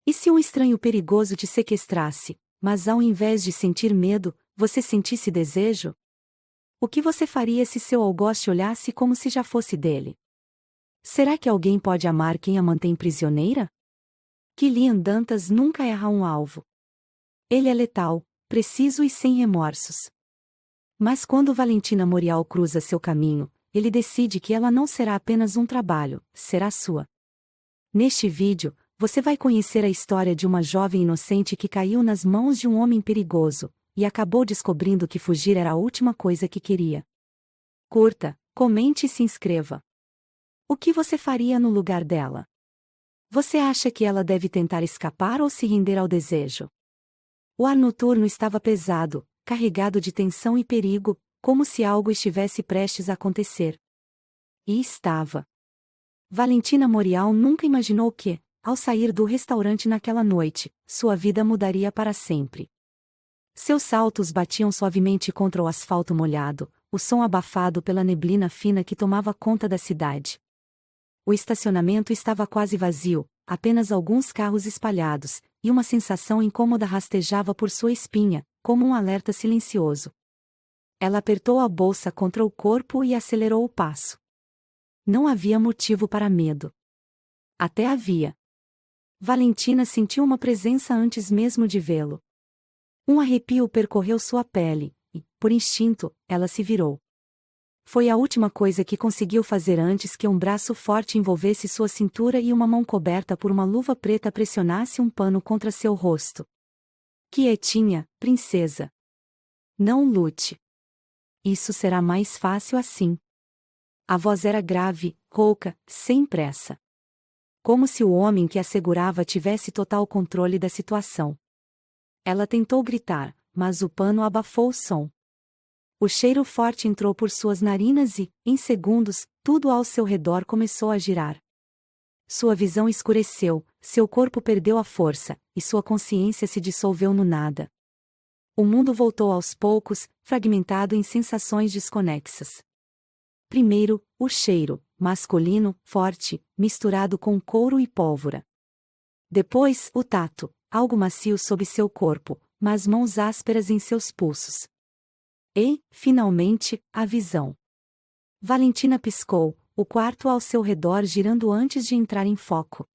E se um estranho perigoso te sequestrasse, mas ao invés de sentir medo, você sentisse desejo? O que você faria se seu algoz te olhasse como se já fosse dele? Será que alguém pode amar quem a mantém prisioneira? Killian Dantas nunca erra um alvo. Ele é letal, preciso e sem remorsos. Mas quando Valentina Morial cruza seu caminho, ele decide que ela não será apenas um trabalho, será sua. Neste vídeo, você vai conhecer a história de uma jovem inocente que caiu nas mãos de um homem perigoso, e acabou descobrindo que fugir era a última coisa que queria. Curta, comente e se inscreva. O que você faria no lugar dela? Você acha que ela deve tentar escapar ou se render ao desejo? O ar noturno estava pesado, carregado de tensão e perigo, como se algo estivesse prestes a acontecer. E estava. Valentina Morial nunca imaginou que, ao sair do restaurante naquela noite, sua vida mudaria para sempre. Seus saltos batiam suavemente contra o asfalto molhado, o som abafado pela neblina fina que tomava conta da cidade. O estacionamento estava quase vazio, apenas alguns carros espalhados, e uma sensação incômoda rastejava por sua espinha, como um alerta silencioso. Ela apertou a bolsa contra o corpo e acelerou o passo. Não havia motivo para medo. Até havia. Valentina sentiu uma presença antes mesmo de vê-lo. Um arrepio percorreu sua pele, e, por instinto, ela se virou. Foi a última coisa que conseguiu fazer antes que um braço forte envolvesse sua cintura e uma mão coberta por uma luva preta pressionasse um pano contra seu rosto. Quietinha, princesa. Não lute. Isso será mais fácil assim. A voz era grave, rouca, sem pressa. Como se o homem que a segurava tivesse total controle da situação. Ela tentou gritar, mas o pano abafou o som. O cheiro forte entrou por suas narinas e, em segundos, tudo ao seu redor começou a girar. Sua visão escureceu, seu corpo perdeu a força, e sua consciência se dissolveu no nada. O mundo voltou aos poucos, fragmentado em sensações desconexas. Primeiro, o cheiro, masculino, forte, misturado com couro e pólvora. Depois, o tato, algo macio sob seu corpo, mas mãos ásperas em seus pulsos. E, finalmente, a visão. Valentina piscou, o quarto ao seu redor girando antes de entrar em foco.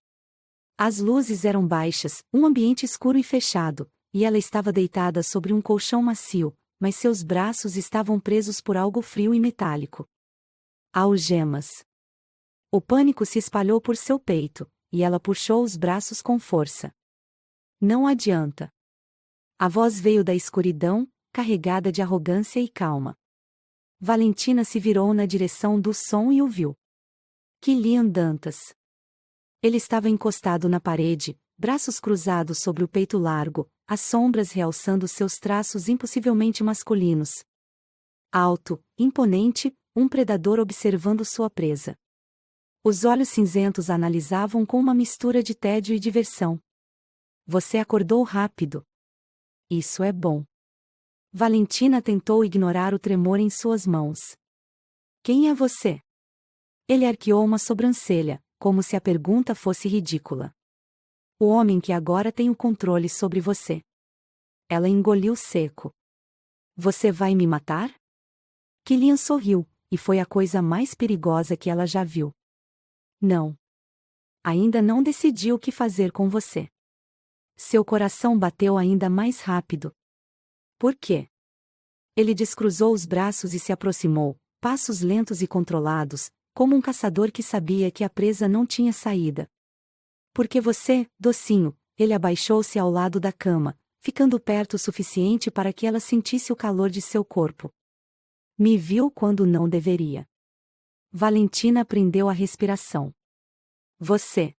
As luzes eram baixas, um ambiente escuro e fechado, e ela estava deitada sobre um colchão macio, mas seus braços estavam presos por algo frio e metálico. Algemas. O pânico se espalhou por seu peito, e ela puxou os braços com força. Não adianta. A voz veio da escuridão, carregada de arrogância e calma. Valentina se virou na direção do som e o viu. Killian Dantas. Ele estava encostado na parede, braços cruzados sobre o peito largo, as sombras realçando seus traços impossivelmente masculinos. Alto, imponente, um predador observando sua presa. Os olhos cinzentos a analisavam com uma mistura de tédio e diversão. Você acordou rápido. Isso é bom. Valentina tentou ignorar o tremor em suas mãos. Quem é você? Ele arqueou uma sobrancelha, como se a pergunta fosse ridícula. O homem que agora tem o controle sobre você. Ela engoliu seco. Você vai me matar? Killian sorriu, e foi a coisa mais perigosa que ela já viu. Não. Ainda não decidi o que fazer com você. Seu coração bateu ainda mais rápido. Por quê? Ele descruzou os braços e se aproximou, passos lentos e controlados, como um caçador que sabia que a presa não tinha saída. Porque você, docinho, ele abaixou-se ao lado da cama, ficando perto o suficiente para que ela sentisse o calor de seu corpo. Me viu quando não deveria. Valentina prendeu a respiração. Você.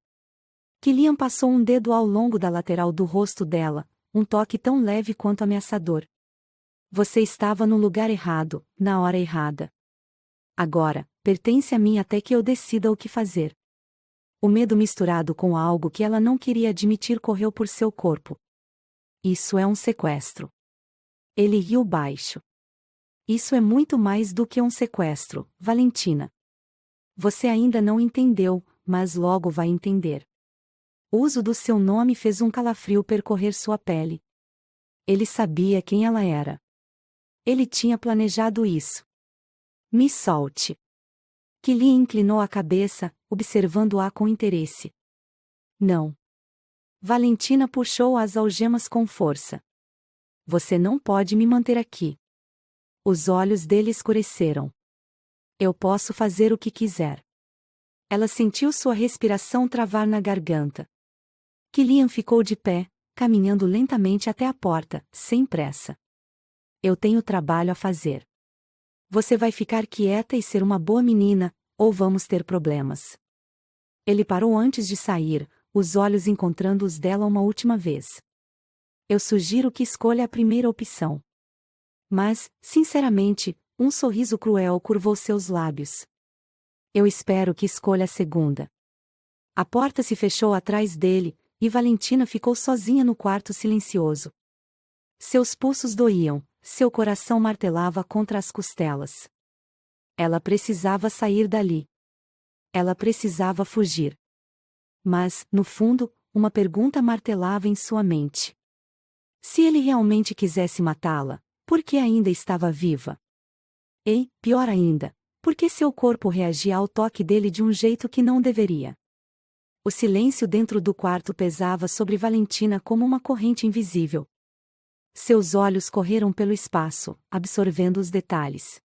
Killian passou um dedo ao longo da lateral do rosto dela, um toque tão leve quanto ameaçador. Você estava no lugar errado, na hora errada. Agora, pertence a mim até que eu decida o que fazer. O medo misturado com algo que ela não queria admitir correu por seu corpo. Isso é um sequestro. Ele riu baixo. Isso é muito mais do que um sequestro, Valentina. Você ainda não entendeu, mas logo vai entender. O uso do seu nome fez um calafrio percorrer sua pele. Ele sabia quem ela era. Ele tinha planejado isso. Me solte. Killian inclinou a cabeça, observando-a com interesse. Não. Valentina puxou as algemas com força. Você não pode me manter aqui. Os olhos dele escureceram. Eu posso fazer o que quiser. Ela sentiu sua respiração travar na garganta. Killian ficou de pé, caminhando lentamente até a porta, sem pressa. Eu tenho trabalho a fazer. Você vai ficar quieta e ser uma boa menina, ou vamos ter problemas. Ele parou antes de sair, os olhos encontrando os dela uma última vez. Eu sugiro que escolha a primeira opção. Mas, sinceramente, um sorriso cruel curvou seus lábios. Eu espero que escolha a segunda. A porta se fechou atrás dele, e Valentina ficou sozinha no quarto silencioso. Seus pulsos doíam, seu coração martelava contra as costelas. Ela precisava sair dali. Ela precisava fugir. Mas, no fundo, uma pergunta martelava em sua mente. Se ele realmente quisesse matá-la, por que ainda estava viva? E, pior ainda, por que seu corpo reagia ao toque dele de um jeito que não deveria? O silêncio dentro do quarto pesava sobre Valentina como uma corrente invisível. Seus olhos correram pelo espaço, absorvendo os detalhes.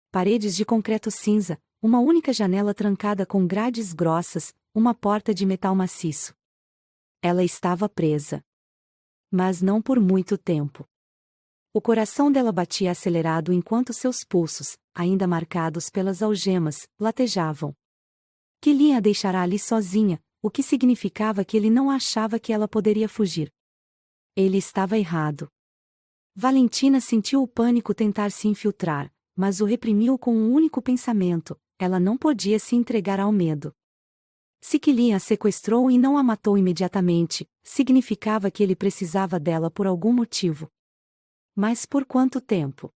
Paredes de concreto cinza, uma única janela trancada com grades grossas, uma porta de metal maciço. Ela estava presa. Mas não por muito tempo. O coração dela batia acelerado enquanto seus pulsos, ainda marcados pelas algemas, latejavam. Killian a deixará ali sozinha, o que significava que ele não achava que ela poderia fugir. Ele estava errado. Valentina sentiu o pânico tentar se infiltrar, mas o reprimiu com um único pensamento: ela não podia se entregar ao medo. Se Killian a sequestrou e não a matou imediatamente, significava que ele precisava dela por algum motivo. Mas por quanto tempo?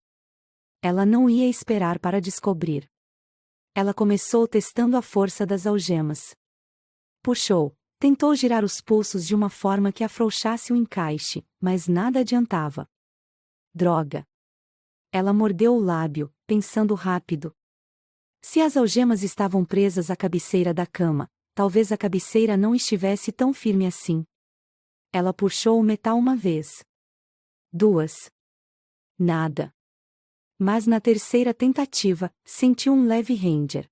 Ela não ia esperar para descobrir. Ela começou testando a força das algemas. Puxou, tentou girar os pulsos de uma forma que afrouxasse o encaixe, mas nada adiantava. Droga! Ela mordeu o lábio, pensando rápido. Se as algemas estavam presas à cabeceira da cama, talvez a cabeceira não estivesse tão firme assim. Ela puxou o metal uma vez. Duas. Nada. Mas na terceira tentativa, sentiu um leve ranger.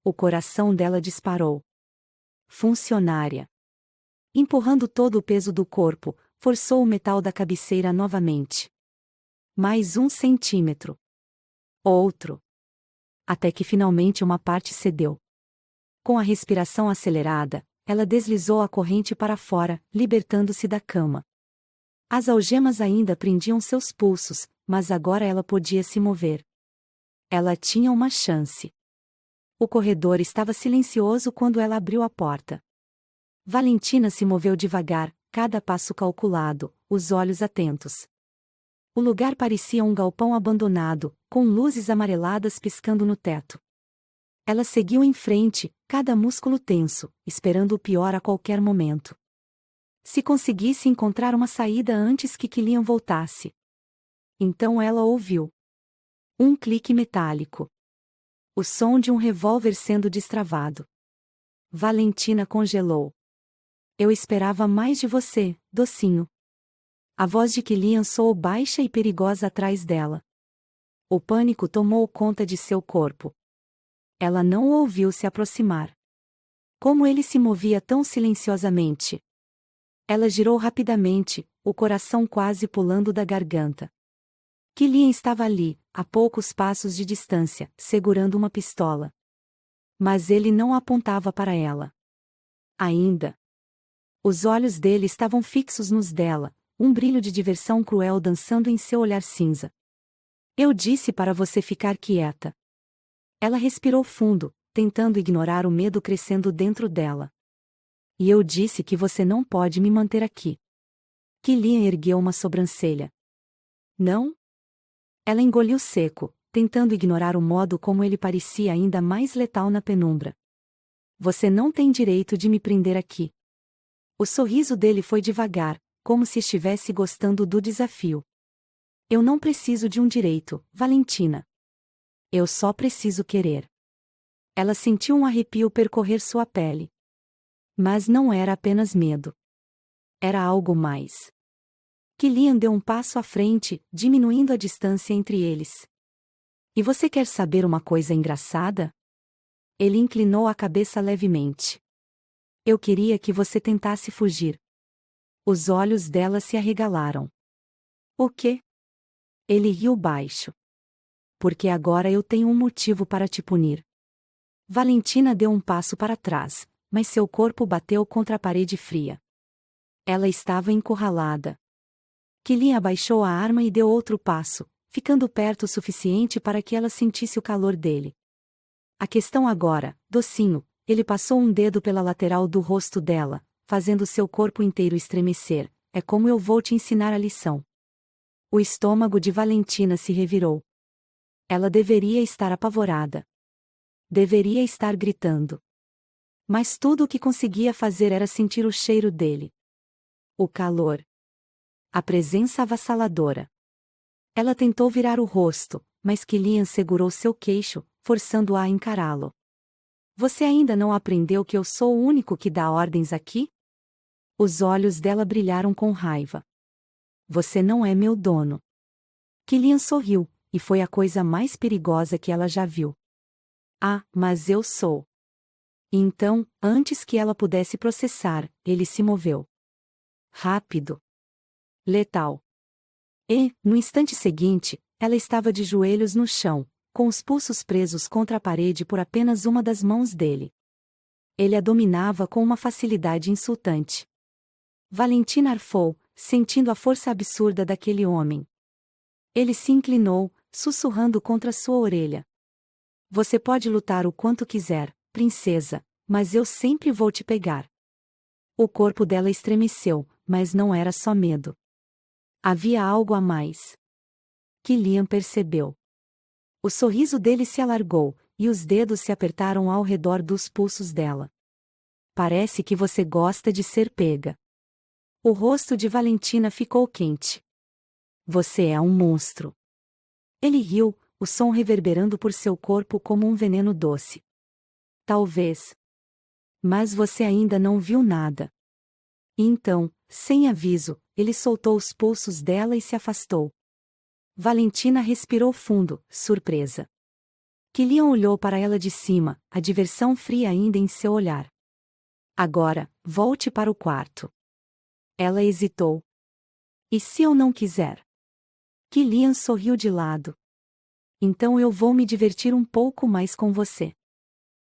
O coração dela disparou. Funcionária. Empurrando todo o peso do corpo, forçou o metal da cabeceira novamente. Mais 1 centímetro. Outro. Até que finalmente uma parte cedeu. Com a respiração acelerada, ela deslizou a corrente para fora, libertando-se da cama. As algemas ainda prendiam seus pulsos, mas agora ela podia se mover. Ela tinha uma chance. O corredor estava silencioso quando ela abriu a porta. Valentina se moveu devagar, cada passo calculado, os olhos atentos. O lugar parecia um galpão abandonado, com luzes amareladas piscando no teto. Ela seguiu em frente, cada músculo tenso, esperando o pior a qualquer momento. Se conseguisse encontrar uma saída antes que Killian voltasse. Então ela ouviu. Um clique metálico. O som de um revólver sendo destravado. Valentina congelou. Eu esperava mais de você, docinho. A voz de Killian soou baixa e perigosa atrás dela. O pânico tomou conta de seu corpo. Ela não o ouviu se aproximar. Como ele se movia tão silenciosamente. Ela girou rapidamente, o coração quase pulando da garganta. Killian estava ali, a poucos passos de distância, segurando uma pistola. Mas ele não apontava para ela. Ainda. Os olhos dele estavam fixos nos dela, um brilho de diversão cruel dançando em seu olhar cinza. Eu disse para você ficar quieta. Ela respirou fundo, tentando ignorar o medo crescendo dentro dela. E eu disse que você não pode me manter aqui. Killian ergueu uma sobrancelha. Não? Ela engoliu seco, tentando ignorar o modo como ele parecia ainda mais letal na penumbra. Você não tem direito de me prender aqui. O sorriso dele foi devagar, como se estivesse gostando do desafio. Eu não preciso de um direito, Valentina. Eu só preciso querer. Ela sentiu um arrepio percorrer sua pele. Mas não era apenas medo. Era algo mais. Kilian deu um passo à frente, diminuindo a distância entre eles. E você quer saber uma coisa engraçada? Ele inclinou a cabeça levemente. Eu queria que você tentasse fugir. Os olhos dela se arregalaram. O quê? Ele riu baixo. Porque agora eu tenho um motivo para te punir. Valentina deu um passo para trás, mas seu corpo bateu contra a parede fria. Ela estava encurralada. Kilian abaixou a arma e deu outro passo, ficando perto o suficiente para que ela sentisse o calor dele. A questão agora, docinho, ele passou um dedo pela lateral do rosto dela, fazendo seu corpo inteiro estremecer, é como eu vou te ensinar a lição. O estômago de Valentina se revirou. Ela deveria estar apavorada. Deveria estar gritando. Mas tudo o que conseguia fazer era sentir o cheiro dele. O calor. A presença avassaladora. Ela tentou virar o rosto, mas Kilian segurou seu queixo, forçando-a a encará-lo. Você ainda não aprendeu que eu sou o único que dá ordens aqui? Os olhos dela brilharam com raiva. Você não é meu dono. Kilian sorriu, e foi a coisa mais perigosa que ela já viu. Ah, mas eu sou. Então, antes que ela pudesse processar, ele se moveu. Rápido. Letal. E, no instante seguinte, ela estava de joelhos no chão, com os pulsos presos contra a parede por apenas uma das mãos dele. Ele a dominava com uma facilidade insultante. Valentina arfou, sentindo a força absurda daquele homem. Ele se inclinou, sussurrando contra sua orelha. Você pode lutar o quanto quiser, princesa, mas eu sempre vou te pegar. O corpo dela estremeceu, mas não era só medo. Havia algo a mais. Kilian percebeu. O sorriso dele se alargou, e os dedos se apertaram ao redor dos pulsos dela. Parece que você gosta de ser pega. O rosto de Valentina ficou quente. Você é um monstro. Ele riu, o som reverberando por seu corpo como um veneno doce. Talvez. Mas você ainda não viu nada. E então, sem aviso, ele soltou os pulsos dela e se afastou. Valentina respirou fundo, surpresa. Kilian olhou para ela de cima, a diversão fria ainda em seu olhar. Agora, volte para o quarto. Ela hesitou. E se eu não quiser? Kilian sorriu de lado. Então eu vou me divertir um pouco mais com você.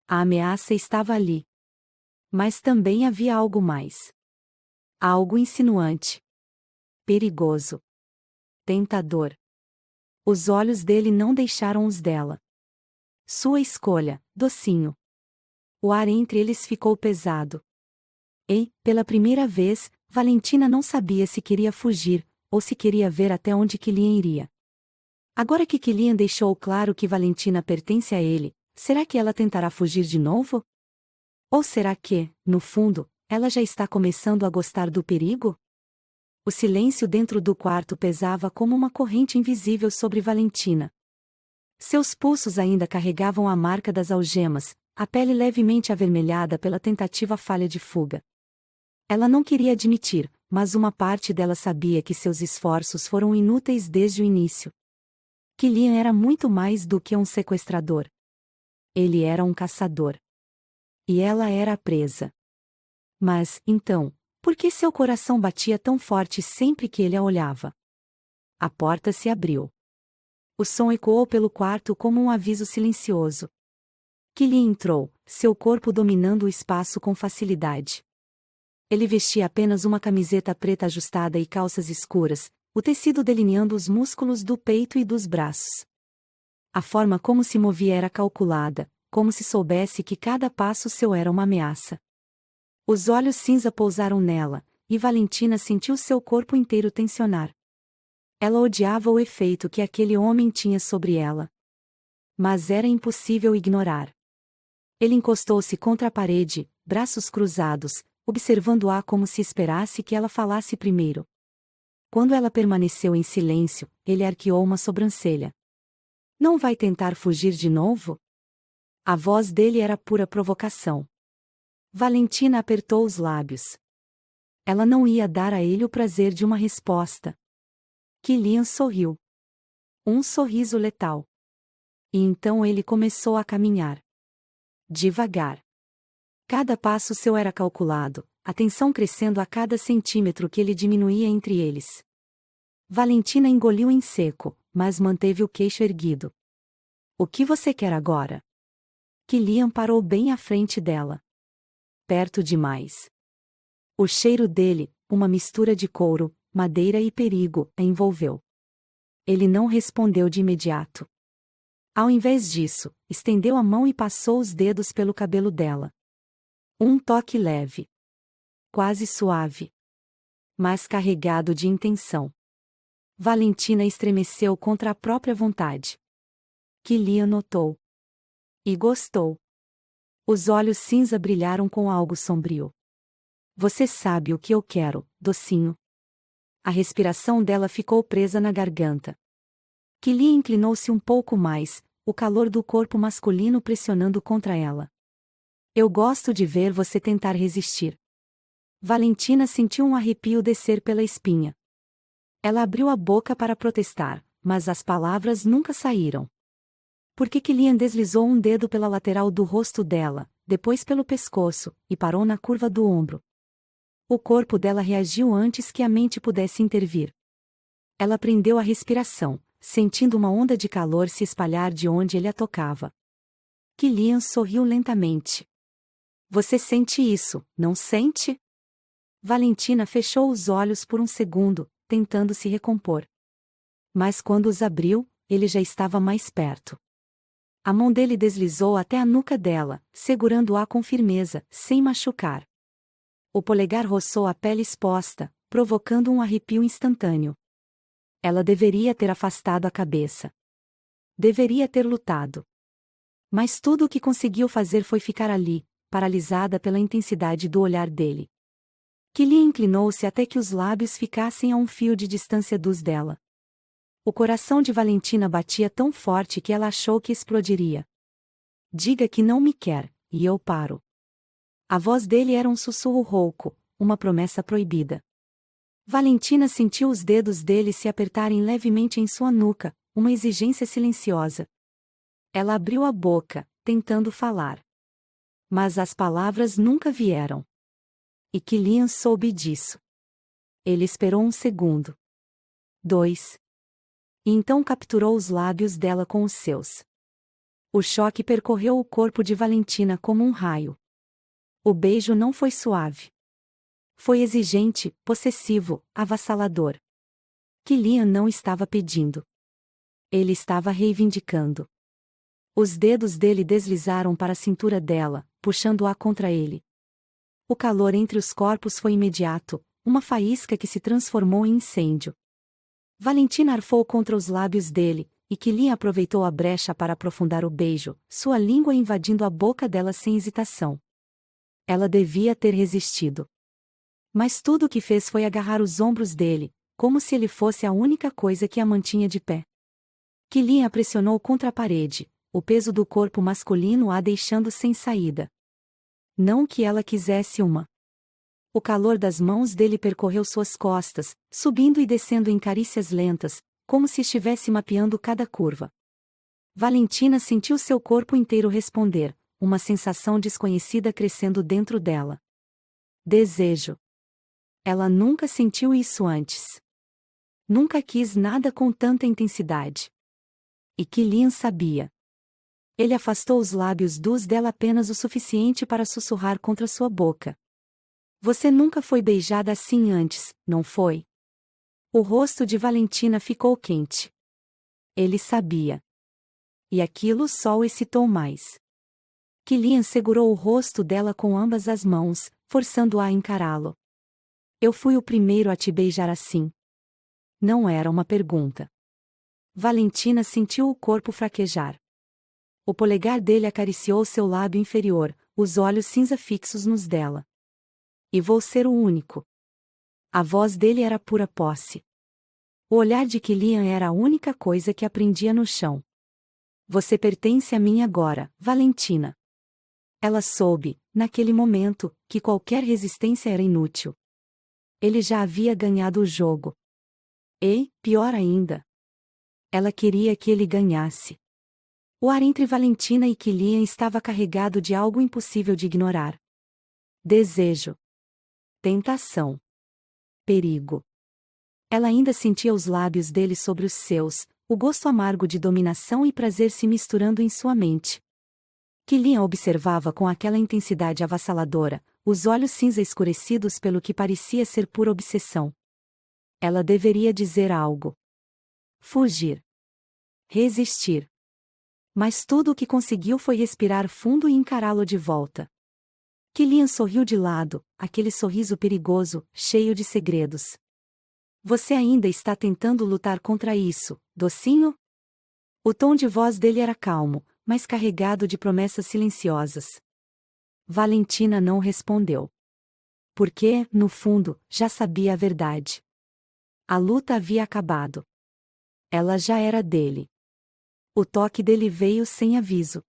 A ameaça estava ali. Mas também havia algo mais. Algo insinuante. Perigoso. Tentador. Os olhos dele não deixaram os dela. Sua escolha, docinho. O ar entre eles ficou pesado. E, pela primeira vez, Valentina não sabia se queria fugir, ou se queria ver até onde Kilian iria. Agora que Kilian deixou claro que Valentina pertence a ele, será que ela tentará fugir de novo? Ou será que, no fundo, ela já está começando a gostar do perigo? O silêncio dentro do quarto pesava como uma corrente invisível sobre Valentina. Seus pulsos ainda carregavam a marca das algemas, a pele levemente avermelhada pela tentativa falha de fuga. Ela não queria admitir, mas uma parte dela sabia que seus esforços foram inúteis desde o início. Kilian era muito mais do que um sequestrador. Ele era um caçador. E ela era a presa. Mas, então, por que seu coração batia tão forte sempre que ele a olhava? A porta se abriu. O som ecoou pelo quarto como um aviso silencioso. Kilian entrou, seu corpo dominando o espaço com facilidade. Ele vestia apenas uma camiseta preta ajustada e calças escuras, o tecido delineando os músculos do peito e dos braços. A forma como se movia era calculada, como se soubesse que cada passo seu era uma ameaça. Os olhos cinza pousaram nela, e Valentina sentiu seu corpo inteiro tensionar. Ela odiava o efeito que aquele homem tinha sobre ela. Mas era impossível ignorar. Ele encostou-se contra a parede, braços cruzados, observando-a como se esperasse que ela falasse primeiro. Quando ela permaneceu em silêncio, ele arqueou uma sobrancelha. Não vai tentar fugir de novo? A voz dele era pura provocação. Valentina apertou os lábios. Ela não ia dar a ele o prazer de uma resposta. Kilian sorriu. Um sorriso letal. E então ele começou a caminhar. Devagar. Cada passo seu era calculado, a tensão crescendo a cada centímetro que ele diminuía entre eles. Valentina engoliu em seco, mas manteve o queixo erguido. O que você quer agora? Kilian parou bem à frente dela. Perto demais. O cheiro dele, uma mistura de couro, madeira e perigo, a envolveu. Ele não respondeu de imediato. Ao invés disso, estendeu a mão e passou os dedos pelo cabelo dela. Um toque leve. Quase suave. Mas carregado de intenção. Valentina estremeceu contra a própria vontade. Kilian notou. E gostou. Os olhos cinza brilharam com algo sombrio. Você sabe o que eu quero, docinho. A respiração dela ficou presa na garganta. Kilian inclinou-se um pouco mais, o calor do corpo masculino pressionando contra ela. Eu gosto de ver você tentar resistir. Valentina sentiu um arrepio descer pela espinha. Ela abriu a boca para protestar, mas as palavras nunca saíram. Porque Kilian deslizou um dedo pela lateral do rosto dela, depois pelo pescoço, e parou na curva do ombro. O corpo dela reagiu antes que a mente pudesse intervir. Ela prendeu a respiração, sentindo uma onda de calor se espalhar de onde ele a tocava. Kilian sorriu lentamente. Você sente isso, não sente? Valentina fechou os olhos por um segundo, tentando se recompor. Mas quando os abriu, ele já estava mais perto. A mão dele deslizou até a nuca dela, segurando-a com firmeza, sem machucar. O polegar roçou a pele exposta, provocando um arrepio instantâneo. Ela deveria ter afastado a cabeça. Deveria ter lutado. Mas tudo o que conseguiu fazer foi ficar ali, paralisada pela intensidade do olhar dele. Kilian inclinou-se até que os lábios ficassem a um fio de distância dos dela. O coração de Valentina batia tão forte que ela achou que explodiria. Diga que não me quer, e eu paro. A voz dele era um sussurro rouco, uma promessa proibida. Valentina sentiu os dedos dele se apertarem levemente em sua nuca, uma exigência silenciosa. Ela abriu a boca, tentando falar. Mas as palavras nunca vieram. E Kilian soube disso. Ele esperou um segundo. 2. E então capturou os lábios dela com os seus. O choque percorreu o corpo de Valentina como um raio. O beijo não foi suave. Foi exigente, possessivo, avassalador. Kilian não estava pedindo. Ele estava reivindicando. Os dedos dele deslizaram para a cintura dela, puxando-a contra ele. O calor entre os corpos foi imediato, uma faísca que se transformou em incêndio. Valentina arfou contra os lábios dele, e Kilian aproveitou a brecha para aprofundar o beijo, sua língua invadindo a boca dela sem hesitação. Ela devia ter resistido. Mas tudo o que fez foi agarrar os ombros dele, como se ele fosse a única coisa que a mantinha de pé. Kilian a pressionou contra a parede, o peso do corpo masculino a deixando sem saída. Não que ela quisesse uma. O calor das mãos dele percorreu suas costas, subindo e descendo em carícias lentas, como se estivesse mapeando cada curva. Valentina sentiu seu corpo inteiro responder, uma sensação desconhecida crescendo dentro dela. Desejo. Ela nunca sentiu isso antes. Nunca quis nada com tanta intensidade. E Kilian sabia. Ele afastou os lábios dus dela apenas o suficiente para sussurrar contra sua boca. Você nunca foi beijada assim antes, não foi? O rosto de Valentina ficou quente. Ele sabia. E aquilo só o excitou mais. Kilian segurou o rosto dela com ambas as mãos, forçando-a a encará-lo. Eu fui o primeiro a te beijar assim. Não era uma pergunta. Valentina sentiu o corpo fraquejar. O polegar dele acariciou seu lábio inferior, os olhos cinza fixos nos dela. E vou ser o único. A voz dele era pura posse. O olhar de Killian era a única coisa que aprendia no chão. Você pertence a mim agora, Valentina. Ela soube, naquele momento, que qualquer resistência era inútil. Ele já havia ganhado o jogo. E, pior ainda, ela queria que ele ganhasse. O ar entre Valentina e Killian estava carregado de algo impossível de ignorar. Desejo. Tentação. Perigo. Ela ainda sentia os lábios dele sobre os seus, o gosto amargo de dominação e prazer se misturando em sua mente. Killian observava com aquela intensidade avassaladora, os olhos cinza escurecidos pelo que parecia ser pura obsessão. Ela deveria dizer algo. Fugir. Resistir. Mas tudo o que conseguiu foi respirar fundo e encará-lo de volta. Killian sorriu de lado, aquele sorriso perigoso, cheio de segredos. Você ainda está tentando lutar contra isso, docinho? O tom de voz dele era calmo, mas carregado de promessas silenciosas. Valentina não respondeu. Porque, no fundo, já sabia a verdade. A luta havia acabado. Ela já era dele. O toque dele veio sem aviso.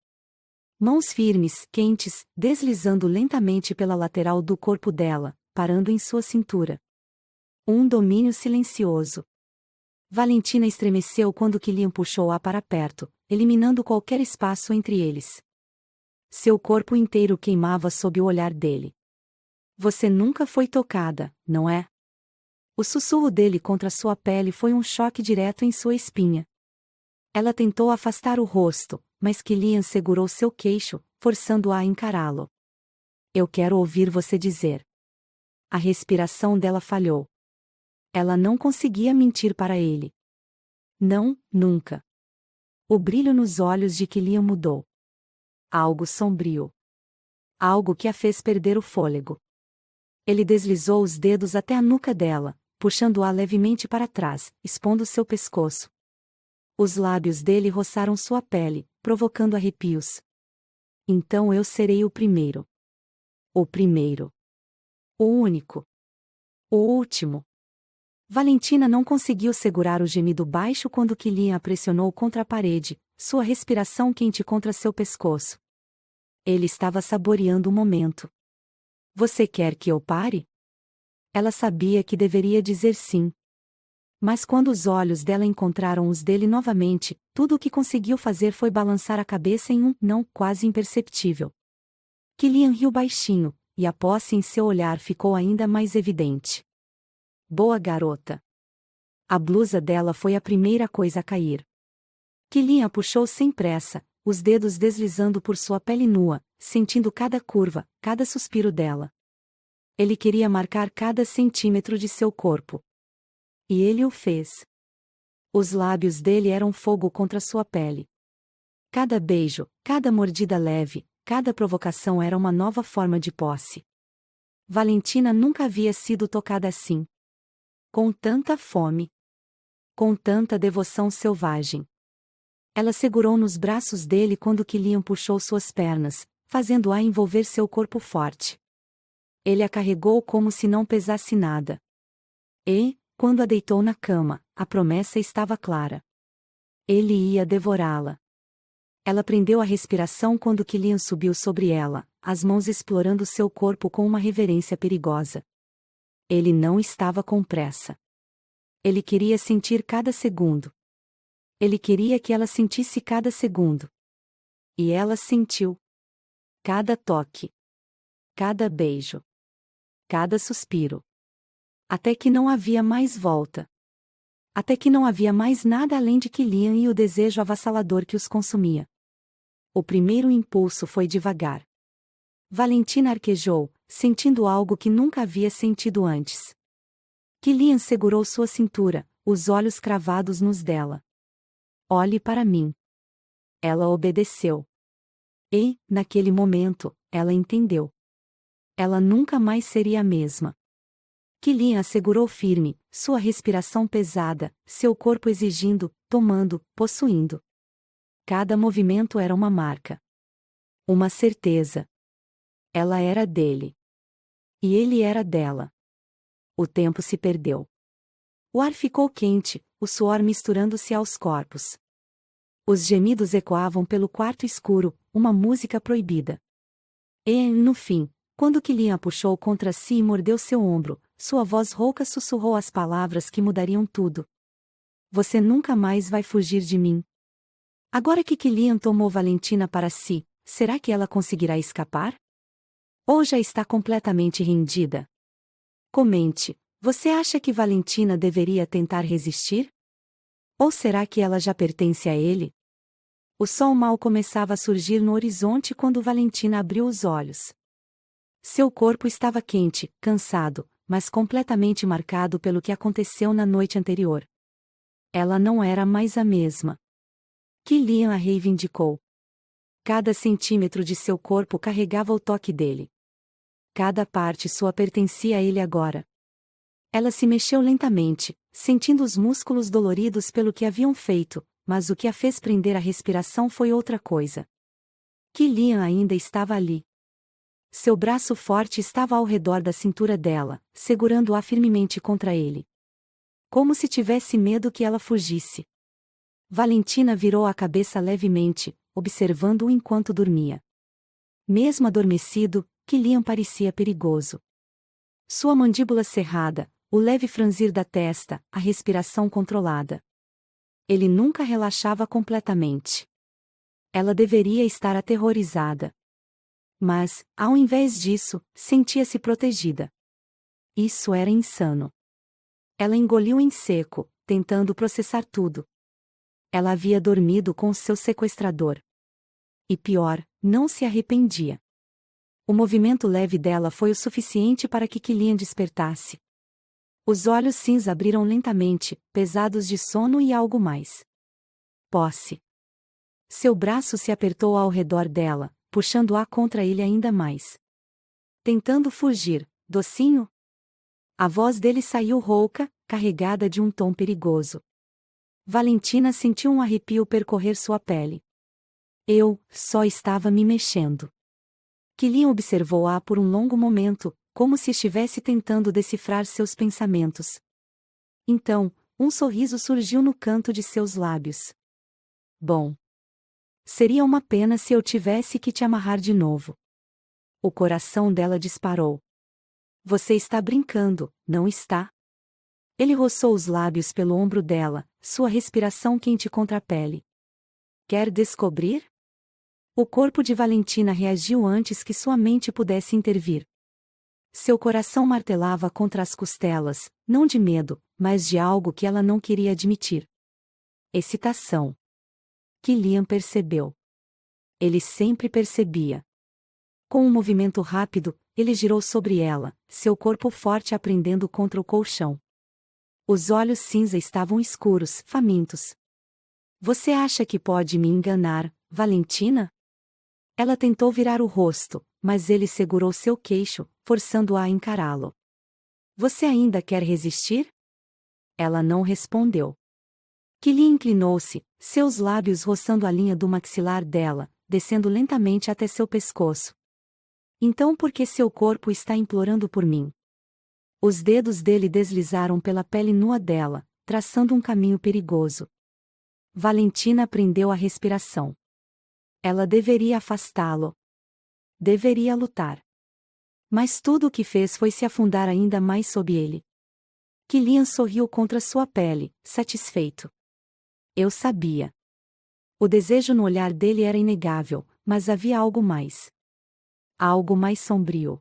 Mãos firmes, quentes, deslizando lentamente pela lateral do corpo dela, parando em sua cintura. Um domínio silencioso. Valentina estremeceu quando Killian puxou-a para perto, eliminando qualquer espaço entre eles. Seu corpo inteiro queimava sob o olhar dele. Você nunca foi tocada, não é? O sussurro dele contra sua pele foi um choque direto em sua espinha. Ela tentou afastar o rosto, mas Killian segurou seu queixo, forçando-a a encará-lo. Eu quero ouvir você dizer. A respiração dela falhou. Ela não conseguia mentir para ele. Não, nunca. O brilho nos olhos de Killian mudou. Algo sombrio. Algo que a fez perder o fôlego. Ele deslizou os dedos até a nuca dela, puxando-a levemente para trás, expondo seu pescoço. Os lábios dele roçaram sua pele, provocando arrepios. Então eu serei o primeiro. O primeiro. O único. O último. Valentina não conseguiu segurar o gemido baixo quando Killian a pressionou contra a parede, sua respiração quente contra seu pescoço. Ele estava saboreando o momento. Você quer que eu pare? Ela sabia que deveria dizer sim. Mas quando os olhos dela encontraram os dele novamente, tudo o que conseguiu fazer foi balançar a cabeça em um não quase imperceptível. Killian riu baixinho, e a posse em seu olhar ficou ainda mais evidente. Boa garota. A blusa dela foi a primeira coisa a cair. Killian a puxou sem pressa, os dedos deslizando por sua pele nua, sentindo cada curva, cada suspiro dela. Ele queria marcar cada centímetro de seu corpo. E ele o fez. Os lábios dele eram fogo contra sua pele. Cada beijo, cada mordida leve, cada provocação era uma nova forma de posse. Valentina nunca havia sido tocada assim. Com tanta fome. Com tanta devoção selvagem. Ela segurou nos braços dele quando Killian puxou suas pernas, fazendo-a envolver seu corpo forte. Ele a carregou como se não pesasse nada. E, quando a deitou na cama, a promessa estava clara. Ele ia devorá-la. Ela prendeu a respiração quando Killian subiu sobre ela, as mãos explorando seu corpo com uma reverência perigosa. Ele não estava com pressa. Ele queria sentir cada segundo. Ele queria que ela sentisse cada segundo. E ela sentiu. Cada toque. Cada beijo. Cada suspiro. Até que não havia mais volta. Até que não havia mais nada além de Killian e o desejo avassalador que os consumia. O primeiro impulso foi devagar. Valentina arquejou, sentindo algo que nunca havia sentido antes. Killian segurou sua cintura, os olhos cravados nos dela. Olhe para mim. Ela obedeceu. E, naquele momento, ela entendeu. Ela nunca mais seria a mesma. Killian a segurou firme, sua respiração pesada, seu corpo exigindo, tomando, possuindo. Cada movimento era uma marca. Uma certeza. Ela era dele. E ele era dela. O tempo se perdeu. O ar ficou quente, o suor misturando-se aos corpos. Os gemidos ecoavam pelo quarto escuro, uma música proibida. E, no fim, quando Killian a puxou contra si e mordeu seu ombro, sua voz rouca sussurrou as palavras que mudariam tudo. Você nunca mais vai fugir de mim. Agora que Killian tomou Valentina para si, será que ela conseguirá escapar? Ou já está completamente rendida? Comente, você acha que Valentina deveria tentar resistir? Ou será que ela já pertence a ele? O sol mal começava a surgir no horizonte quando Valentina abriu os olhos. Seu corpo estava quente, cansado, mas completamente marcado pelo que aconteceu na noite anterior. Ela não era mais a mesma. Killian a reivindicou. Cada centímetro de seu corpo carregava o toque dele. Cada parte sua pertencia a ele agora. Ela se mexeu lentamente, sentindo os músculos doloridos pelo que haviam feito, mas o que a fez prender a respiração foi outra coisa. Killian ainda estava ali. Seu braço forte estava ao redor da cintura dela, segurando-a firmemente contra ele. Como se tivesse medo que ela fugisse. Valentina virou a cabeça levemente, observando-o enquanto dormia. Mesmo adormecido, Killian parecia perigoso. Sua mandíbula cerrada, o leve franzir da testa, a respiração controlada. Ele nunca relaxava completamente. Ela deveria estar aterrorizada. Mas, ao invés disso, sentia-se protegida. Isso era insano. Ela engoliu em seco, tentando processar tudo. Ela havia dormido com seu sequestrador. E pior, não se arrependia. O movimento leve dela foi o suficiente para que Killian despertasse. Os olhos cinza abriram lentamente, pesados de sono e algo mais. Posse. Seu braço se apertou ao redor dela, puxando-a contra ele ainda mais. Tentando fugir, docinho? A voz dele saiu rouca, carregada de um tom perigoso. Valentina sentiu um arrepio percorrer sua pele. Eu só estava me mexendo. Killian observou-a por um longo momento, como se estivesse tentando decifrar seus pensamentos. Então, um sorriso surgiu no canto de seus lábios. Bom. Seria uma pena se eu tivesse que te amarrar de novo. O coração dela disparou. Você está brincando, não está? Ele roçou os lábios pelo ombro dela, sua respiração quente contra a pele. Quer descobrir? O corpo de Valentina reagiu antes que sua mente pudesse intervir. Seu coração martelava contra as costelas, não de medo, mas de algo que ela não queria admitir. Excitação. Killian percebeu. Ele sempre percebia. Com um movimento rápido, ele girou sobre ela, seu corpo forte aprendendo contra o colchão. Os olhos cinza estavam escuros, famintos. Você acha que pode me enganar, Valentina? Ela tentou virar o rosto, mas ele segurou seu queixo, forçando-a a encará-lo. Você ainda quer resistir? Ela não respondeu. Killian inclinou-se, seus lábios roçando a linha do maxilar dela, descendo lentamente até seu pescoço. Então por que seu corpo está implorando por mim? Os dedos dele deslizaram pela pele nua dela, traçando um caminho perigoso. Valentina prendeu a respiração. Ela deveria afastá-lo. Deveria lutar. Mas tudo o que fez foi se afundar ainda mais sob ele. Killian sorriu contra sua pele, satisfeito. Eu sabia. O desejo no olhar dele era inegável, mas havia algo mais. Algo mais sombrio.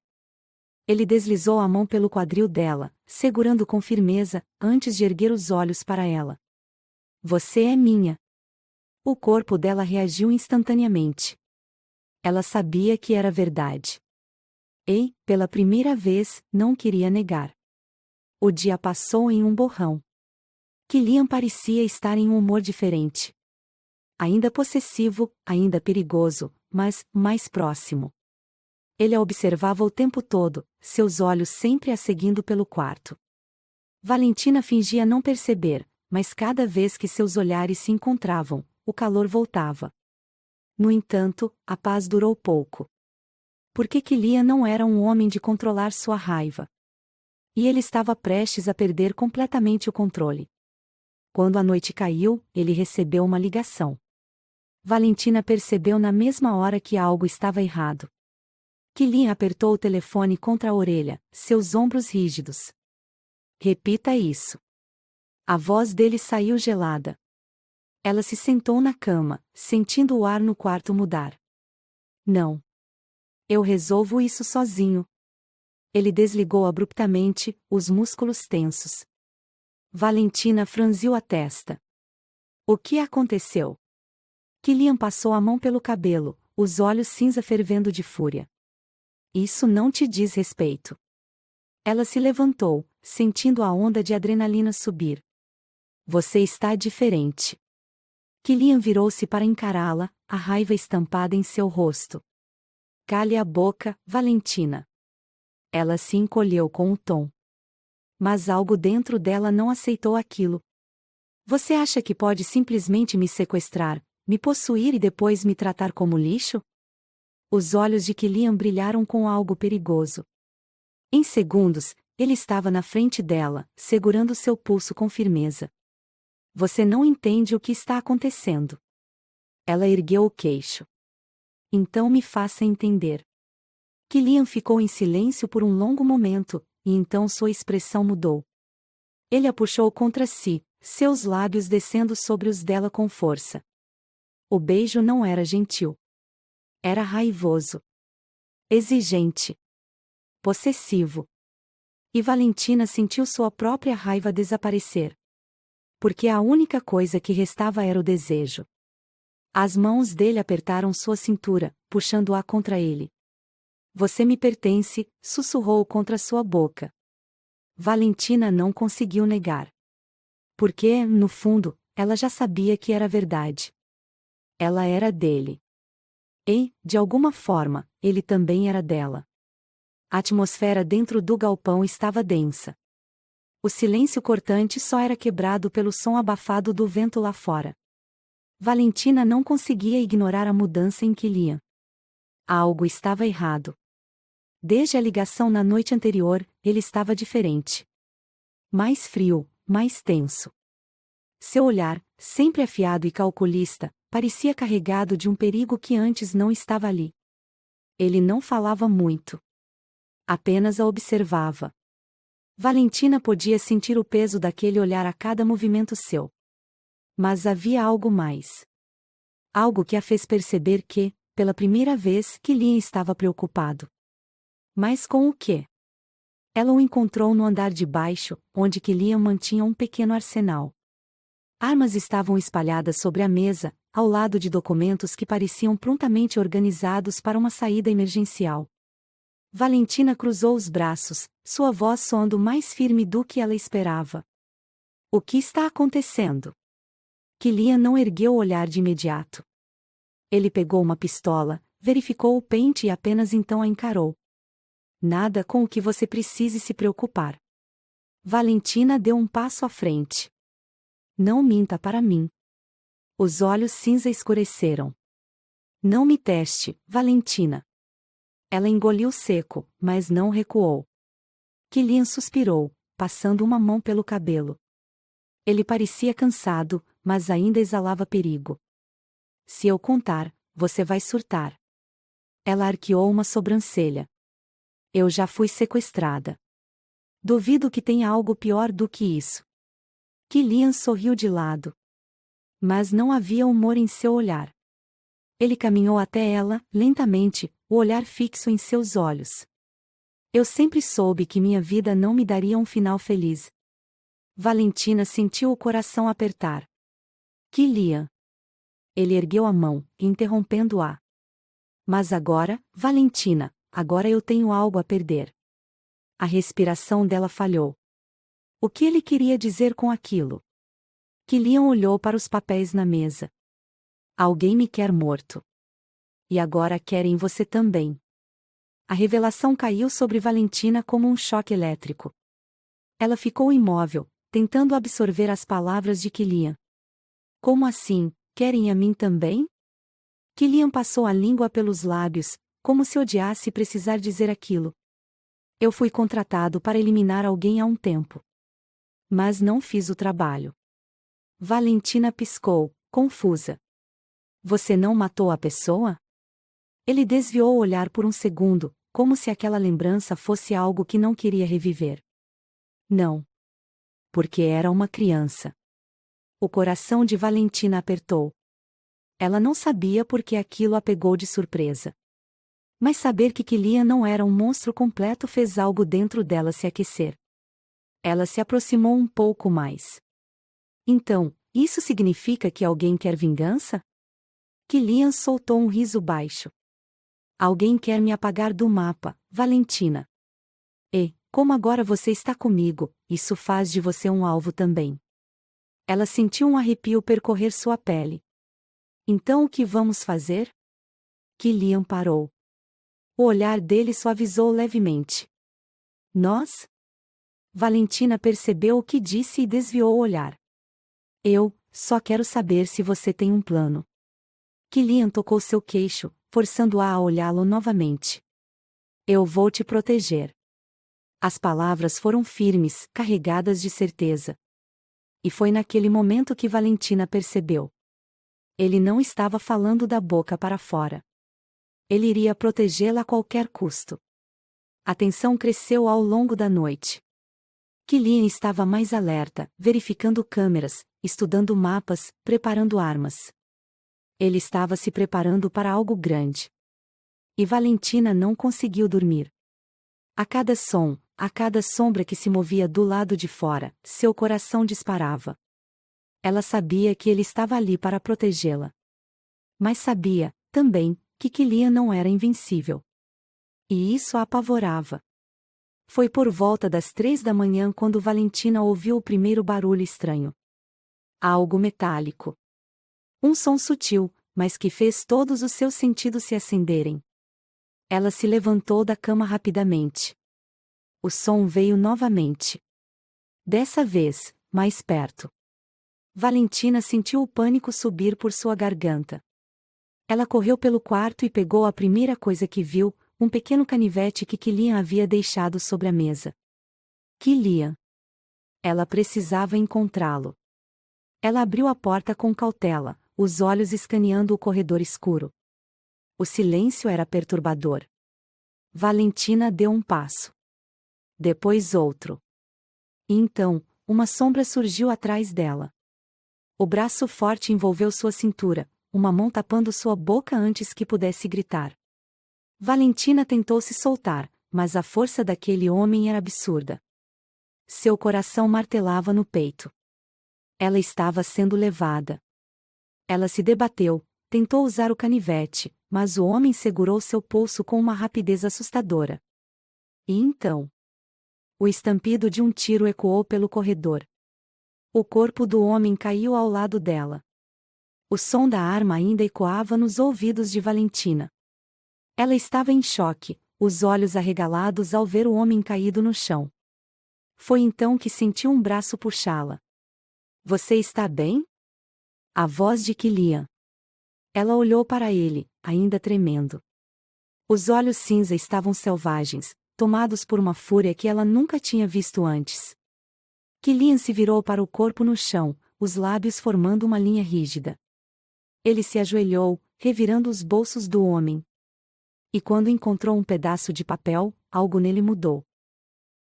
Ele deslizou a mão pelo quadril dela, segurando com firmeza, antes de erguer os olhos para ela. Você é minha. O corpo dela reagiu instantaneamente. Ela sabia que era verdade. E, pela primeira vez, não queria negar. O dia passou em um borrão. Killian parecia estar em um humor diferente. Ainda possessivo, ainda perigoso, mas mais próximo. Ele a observava o tempo todo, seus olhos sempre a seguindo pelo quarto. Valentina fingia não perceber, mas cada vez que seus olhares se encontravam, o calor voltava. No entanto, a paz durou pouco. Porque Kilian não era um homem de controlar sua raiva. E ele estava prestes a perder completamente o controle. Quando a noite caiu, ele recebeu uma ligação. Valentina percebeu na mesma hora que algo estava errado. Kilian apertou o telefone contra a orelha, seus ombros rígidos. Repita isso. A voz dele saiu gelada. Ela se sentou na cama, sentindo o ar no quarto mudar. Não. Eu resolvo isso sozinho. Ele desligou abruptamente, os músculos tensos. Valentina franziu a testa. O que aconteceu? Kilian passou a mão pelo cabelo, os olhos cinza fervendo de fúria. Isso não te diz respeito. Ela se levantou, sentindo a onda de adrenalina subir. Você está diferente. Kilian virou-se para encará-la, a raiva estampada em seu rosto. Cale a boca, Valentina. Ela se encolheu com o tom. Mas algo dentro dela não aceitou aquilo. Você acha que pode simplesmente me sequestrar, me possuir e depois me tratar como lixo? Os olhos de Kilian brilharam com algo perigoso. Em segundos, ele estava na frente dela, segurando seu pulso com firmeza. Você não entende o que está acontecendo. Ela ergueu o queixo. Então me faça entender. Kilian ficou em silêncio por um longo momento, e então sua expressão mudou. Ele a puxou contra si, seus lábios descendo sobre os dela com força. O beijo não era gentil. Era raivoso. Exigente. Possessivo. E Valentina sentiu sua própria raiva desaparecer. Porque a única coisa que restava era o desejo. As mãos dele apertaram sua cintura, puxando-a contra ele. Você me pertence, sussurrou contra sua boca. Valentina não conseguiu negar. Porque, no fundo, ela já sabia que era verdade. Ela era dele. E, de alguma forma, ele também era dela. A atmosfera dentro do galpão estava densa. O silêncio cortante só era quebrado pelo som abafado do vento lá fora. Valentina não conseguia ignorar a mudança em Kilian. Algo estava errado. Desde a ligação na noite anterior, ele estava diferente. Mais frio, mais tenso. Seu olhar, sempre afiado e calculista, parecia carregado de um perigo que antes não estava ali. Ele não falava muito. Apenas a observava. Valentina podia sentir o peso daquele olhar a cada movimento seu. Mas havia algo mais. Algo que a fez perceber que, pela primeira vez, Kilian estava preocupado. Mas com o quê? Ela o encontrou no andar de baixo, onde Kilian mantinha um pequeno arsenal. Armas estavam espalhadas sobre a mesa, ao lado de documentos que pareciam prontamente organizados para uma saída emergencial. Valentina cruzou os braços, sua voz soando mais firme do que ela esperava. O que está acontecendo? Kilian não ergueu o olhar de imediato. Ele pegou uma pistola, verificou o pente e apenas então a encarou. Nada com o que você precise se preocupar. Valentina deu um passo à frente. Não minta para mim. Os olhos cinza escureceram. Não me teste, Valentina. Ela engoliu seco, mas não recuou. Kilian suspirou, passando uma mão pelo cabelo. Ele parecia cansado, mas ainda exalava perigo. Se eu contar, você vai surtar. Ela arqueou uma sobrancelha. Eu já fui sequestrada. Duvido que tenha algo pior do que isso. Kilian sorriu de lado. Mas não havia humor em seu olhar. Ele caminhou até ela, lentamente, o olhar fixo em seus olhos. Eu sempre soube que minha vida não me daria um final feliz. Valentina sentiu o coração apertar. Kilian. Ele ergueu a mão, interrompendo-a. Mas agora, Valentina, agora eu tenho algo a perder. A respiração dela falhou. O que ele queria dizer com aquilo? Kilian olhou para os papéis na mesa. Alguém me quer morto. E agora querem você também. A revelação caiu sobre Valentina como um choque elétrico. Ela ficou imóvel, tentando absorver as palavras de Kilian. Como assim, querem a mim também? Kilian passou a língua pelos lábios, como se odiasse precisar dizer aquilo. Eu fui contratado para eliminar alguém há um tempo. Mas não fiz o trabalho. Valentina piscou, confusa. Você não matou a pessoa? Ele desviou o olhar por um segundo, como se aquela lembrança fosse algo que não queria reviver. Não. Porque era uma criança. O coração de Valentina apertou. Ela não sabia por que aquilo a pegou de surpresa. Mas saber que Kilian não era um monstro completo fez algo dentro dela se aquecer. Ela se aproximou um pouco mais. Então, isso significa que alguém quer vingança? Kilian soltou um riso baixo. Alguém quer me apagar do mapa, Valentina. E, como agora você está comigo, isso faz de você um alvo também. Ela sentiu um arrepio percorrer sua pele. Então o que vamos fazer? Kilian parou. O olhar dele suavizou levemente. Nós? Valentina percebeu o que disse e desviou o olhar. Eu só quero saber se você tem um plano. Kilian tocou seu queixo, forçando-a a olhá-lo novamente. Eu vou te proteger. As palavras foram firmes, carregadas de certeza. E foi naquele momento que Valentina percebeu. Ele não estava falando da boca para fora. Ele iria protegê-la a qualquer custo. A tensão cresceu ao longo da noite. Kilian estava mais alerta, verificando câmeras, estudando mapas, preparando armas. Ele estava se preparando para algo grande. E Valentina não conseguiu dormir. A cada som, a cada sombra que se movia do lado de fora, seu coração disparava. Ela sabia que ele estava ali para protegê-la. Mas sabia, também, que Kilian não era invencível. E isso a apavorava. Foi por volta das 3 da manhã quando Valentina ouviu o primeiro barulho estranho. Algo metálico. Um som sutil, mas que fez todos os seus sentidos se acenderem. Ela se levantou da cama rapidamente. O som veio novamente. Dessa vez, mais perto. Valentina sentiu o pânico subir por sua garganta. Ela correu pelo quarto e pegou a primeira coisa que viu, um pequeno canivete que Kilian havia deixado sobre a mesa. Kilian. Ela precisava encontrá-lo. Ela abriu a porta com cautela, os olhos escaneando o corredor escuro. O silêncio era perturbador. Valentina deu um passo. Depois outro. E então, uma sombra surgiu atrás dela. O braço forte envolveu sua cintura, uma mão tapando sua boca antes que pudesse gritar. Valentina tentou se soltar, mas a força daquele homem era absurda. Seu coração martelava no peito. Ela estava sendo levada. Ela se debateu, tentou usar o canivete, mas o homem segurou seu pulso com uma rapidez assustadora. E então, o estampido de um tiro ecoou pelo corredor. O corpo do homem caiu ao lado dela. O som da arma ainda ecoava nos ouvidos de Valentina. Ela estava em choque, os olhos arregalados ao ver o homem caído no chão. Foi então que sentiu um braço puxá-la. Você está bem? A voz de Kilian. Ela olhou para ele, ainda tremendo. Os olhos cinza estavam selvagens, tomados por uma fúria que ela nunca tinha visto antes. Kilian se virou para o corpo no chão, os lábios formando uma linha rígida. Ele se ajoelhou, revirando os bolsos do homem. E quando encontrou um pedaço de papel, algo nele mudou.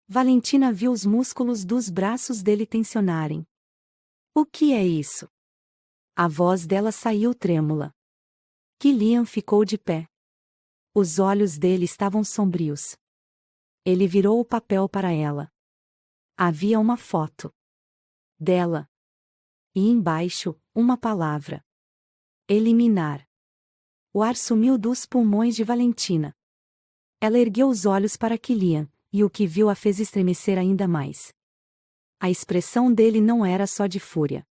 Valentina viu os músculos dos braços dele tensionarem. O que é isso? A voz dela saiu trêmula. Kilian ficou de pé. Os olhos dele estavam sombrios. Ele virou o papel para ela. Havia uma foto dela. E embaixo, uma palavra. Eliminar. O ar sumiu dos pulmões de Valentina. Ela ergueu os olhos para Kilian, e o que viu a fez estremecer ainda mais. A expressão dele não era só de fúria.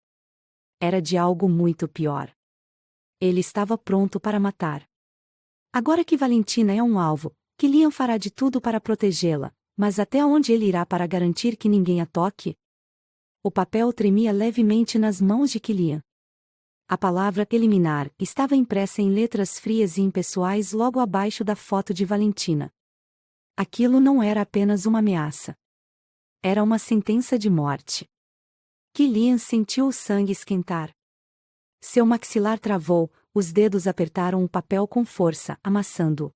Era de algo muito pior. Ele estava pronto para matar. Agora que Valentina é um alvo, Kilian fará de tudo para protegê-la, mas até onde ele irá para garantir que ninguém a toque? O papel tremia levemente nas mãos de Kilian. A palavra eliminar estava impressa em letras frias e impessoais logo abaixo da foto de Valentina. Aquilo não era apenas uma ameaça. Era uma sentença de morte. Killian sentiu o sangue esquentar. Seu maxilar travou, os dedos apertaram o papel com força, amassando-o.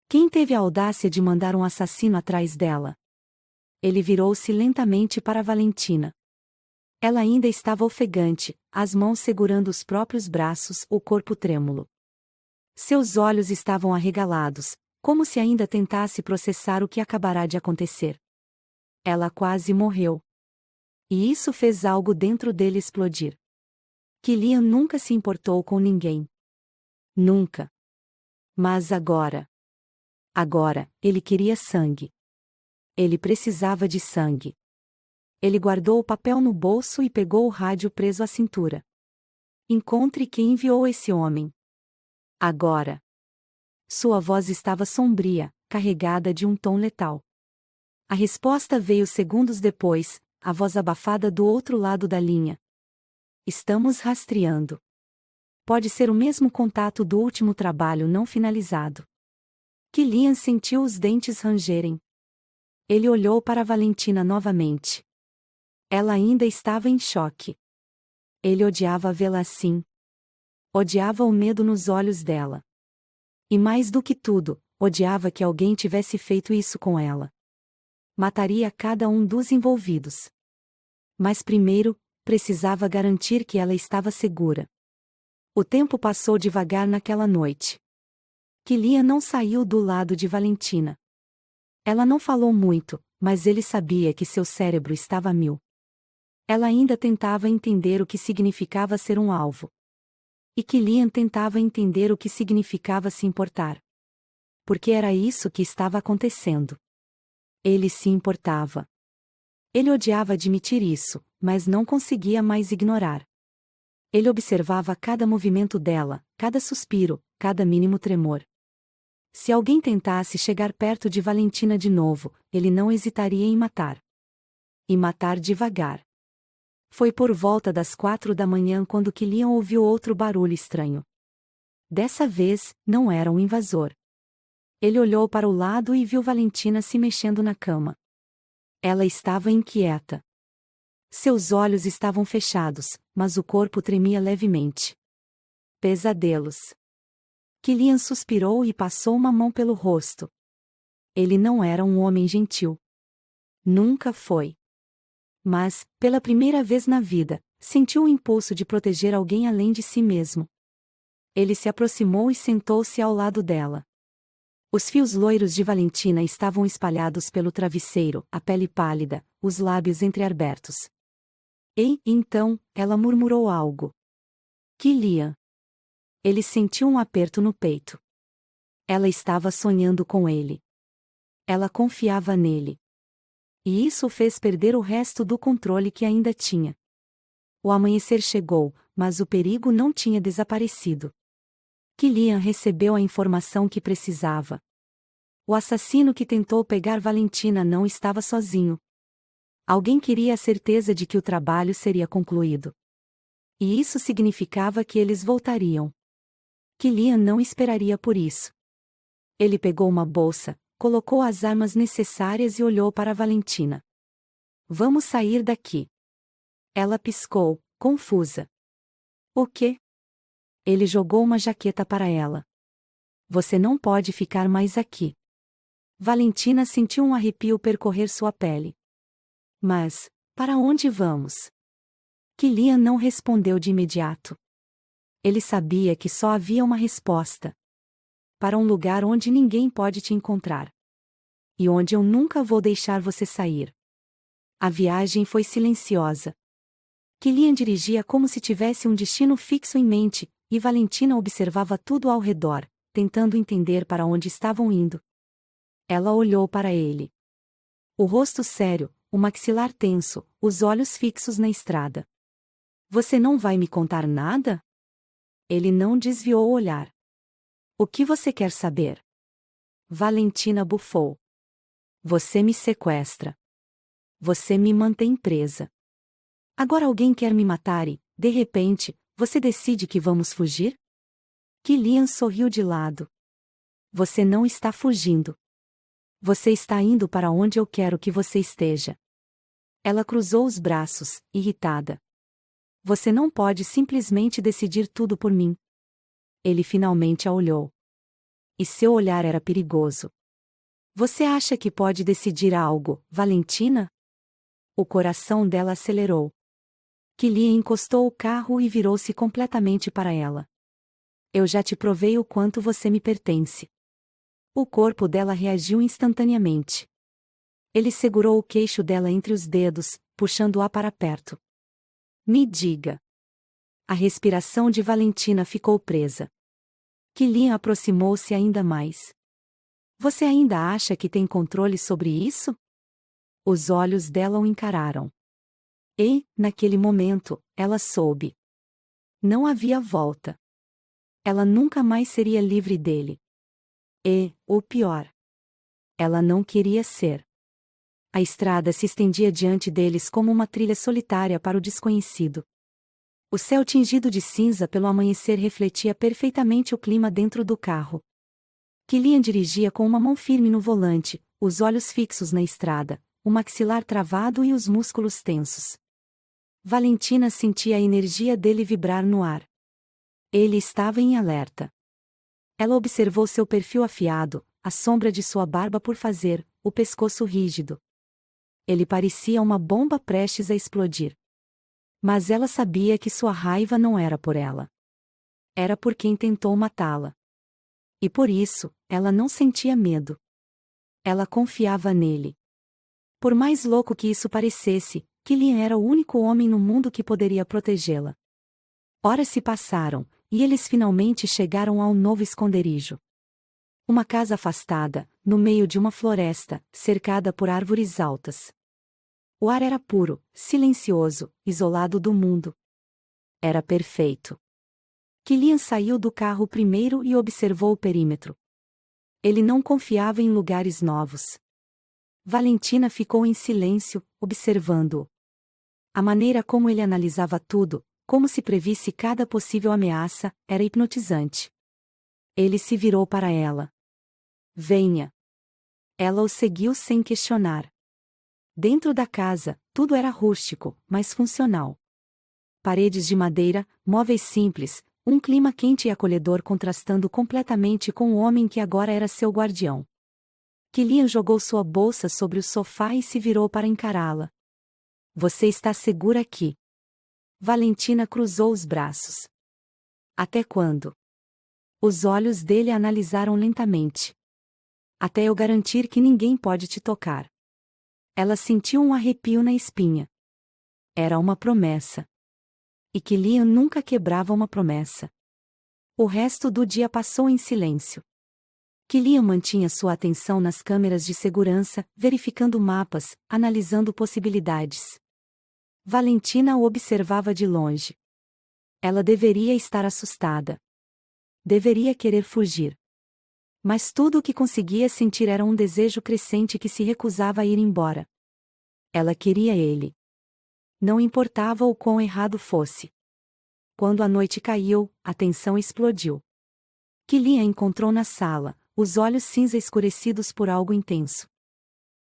Quem teve a audácia de mandar um assassino atrás dela? Ele virou-se lentamente para Valentina. Ela ainda estava ofegante, as mãos segurando os próprios braços, o corpo trêmulo. Seus olhos estavam arregalados, como se ainda tentasse processar o que acabará de acontecer. Ela quase morreu. E isso fez algo dentro dele explodir. Killian nunca se importou com ninguém. Nunca. Mas agora. Agora, ele queria sangue. Ele precisava de sangue. Ele guardou o papel no bolso e pegou o rádio preso à cintura. Encontre quem enviou esse homem. Agora. Sua voz estava sombria, carregada de um tom letal. A resposta veio segundos depois, a voz abafada do outro lado da linha. Estamos rastreando. Pode ser o mesmo contato do último trabalho não finalizado. Killian sentiu os dentes rangerem. Ele olhou para Valentina novamente. Ela ainda estava em choque. Ele odiava vê-la assim. Odiava o medo nos olhos dela. E mais do que tudo, odiava que alguém tivesse feito isso com ela. Mataria cada um dos envolvidos. Mas primeiro, precisava garantir que ela estava segura. O tempo passou devagar naquela noite. Killian não saiu do lado de Valentina. Ela não falou muito, mas ele sabia que seu cérebro estava a mil. Ela ainda tentava entender o que significava ser um alvo. E Killian tentava entender o que significava se importar. Porque era isso que estava acontecendo. Ele se importava. Ele odiava admitir isso, mas não conseguia mais ignorar. Ele observava cada movimento dela, cada suspiro, cada mínimo tremor. Se alguém tentasse chegar perto de Valentina de novo, ele não hesitaria em matar. E matar devagar. Foi por volta das 4 da manhã quando Killian ouviu outro barulho estranho. Dessa vez, não era um invasor. Ele olhou para o lado e viu Valentina se mexendo na cama. Ela estava inquieta. Seus olhos estavam fechados, mas o corpo tremia levemente. Pesadelos. Killian suspirou e passou uma mão pelo rosto. Ele não era um homem gentil. Nunca foi. Mas, pela primeira vez na vida, sentiu o impulso de proteger alguém além de si mesmo. Ele se aproximou e sentou-se ao lado dela. Os fios loiros de Valentina estavam espalhados pelo travesseiro, a pele pálida, os lábios entreabertos. E, então, ela murmurou algo. Killian. Ele sentiu um aperto no peito. Ela estava sonhando com ele. Ela confiava nele. E isso o fez perder o resto do controle que ainda tinha. O amanhecer chegou, mas o perigo não tinha desaparecido. Killian recebeu a informação que precisava. O assassino que tentou pegar Valentina não estava sozinho. Alguém queria a certeza de que o trabalho seria concluído. E isso significava que eles voltariam. Killian não esperaria por isso. Ele pegou uma bolsa, colocou as armas necessárias e olhou para Valentina. Vamos sair daqui. Ela piscou, confusa. O quê? Ele jogou uma jaqueta para ela. Você não pode ficar mais aqui. Valentina sentiu um arrepio percorrer sua pele. Mas, para onde vamos? Killian não respondeu de imediato. Ele sabia que só havia uma resposta. Para um lugar onde ninguém pode te encontrar. E onde eu nunca vou deixar você sair. A viagem foi silenciosa. Killian dirigia como se tivesse um destino fixo em mente, e Valentina observava tudo ao redor, tentando entender para onde estavam indo. Ela olhou para ele. O rosto sério, o maxilar tenso, os olhos fixos na estrada. Você não vai me contar nada? Ele não desviou o olhar. O que você quer saber? Valentina bufou. Você me sequestra. Você me mantém presa. Agora alguém quer me matar e, de repente, Você decide que vamos fugir? Killian sorriu de lado. Você não está fugindo. Você está indo para onde eu quero que você esteja. Ela cruzou os braços, irritada. Você não pode simplesmente decidir tudo por mim. Ele finalmente a olhou. E seu olhar era perigoso. Você acha que pode decidir algo, Valentina? O coração dela acelerou. Killian encostou o carro e virou-se completamente para ela. Eu já te provei o quanto você me pertence. O corpo dela reagiu instantaneamente. Ele segurou o queixo dela entre os dedos, puxando-a para perto. Me diga. A respiração de Valentina ficou presa. Killian aproximou-se ainda mais. Você ainda acha que tem controle sobre isso? Os olhos dela o encararam. E, naquele momento, ela soube. Não havia volta. Ela nunca mais seria livre dele. E, o pior, ela não queria ser. A estrada se estendia diante deles como uma trilha solitária para o desconhecido. O céu tingido de cinza pelo amanhecer refletia perfeitamente o clima dentro do carro. Killian dirigia com uma mão firme no volante, os olhos fixos na estrada, o maxilar travado e os músculos tensos. Valentina sentia a energia dele vibrar no ar. Ele estava em alerta. Ela observou seu perfil afiado, a sombra de sua barba por fazer, o pescoço rígido. Ele parecia uma bomba prestes a explodir. Mas ela sabia que sua raiva não era por ela. Era por quem tentou matá-la. E por isso, ela não sentia medo. Ela confiava nele. Por mais louco que isso parecesse, Killian era o único homem no mundo que poderia protegê-la. Horas se passaram, e eles finalmente chegaram ao novo esconderijo. Uma casa afastada, no meio de uma floresta, cercada por árvores altas. O ar era puro, silencioso, isolado do mundo. Era perfeito. Killian saiu do carro primeiro e observou o perímetro. Ele não confiava em lugares novos. Valentina ficou em silêncio, observando-o. A maneira como ele analisava tudo, como se previsse cada possível ameaça, era hipnotizante. Ele se virou para ela. Venha. Ela o seguiu sem questionar. Dentro da casa, tudo era rústico, mas funcional. Paredes de madeira, móveis simples, um clima quente e acolhedor contrastando completamente com o homem que agora era seu guardião. Killian jogou sua bolsa sobre o sofá e se virou para encará-la. Você está segura aqui? Valentina cruzou os braços. Até quando? Os olhos dele a analisaram lentamente. Até eu garantir que ninguém pode te tocar. Ela sentiu um arrepio na espinha. Era uma promessa. E Killian nunca quebrava uma promessa. O resto do dia passou em silêncio. Killian mantinha sua atenção nas câmeras de segurança, verificando mapas, analisando possibilidades. Valentina o observava de longe. Ela deveria estar assustada. Deveria querer fugir. Mas tudo o que conseguia sentir era um desejo crescente que se recusava a ir embora. Ela queria ele. Não importava o quão errado fosse. Quando a noite caiu, a tensão explodiu. Killian a encontrou na sala, os olhos cinza escurecidos por algo intenso.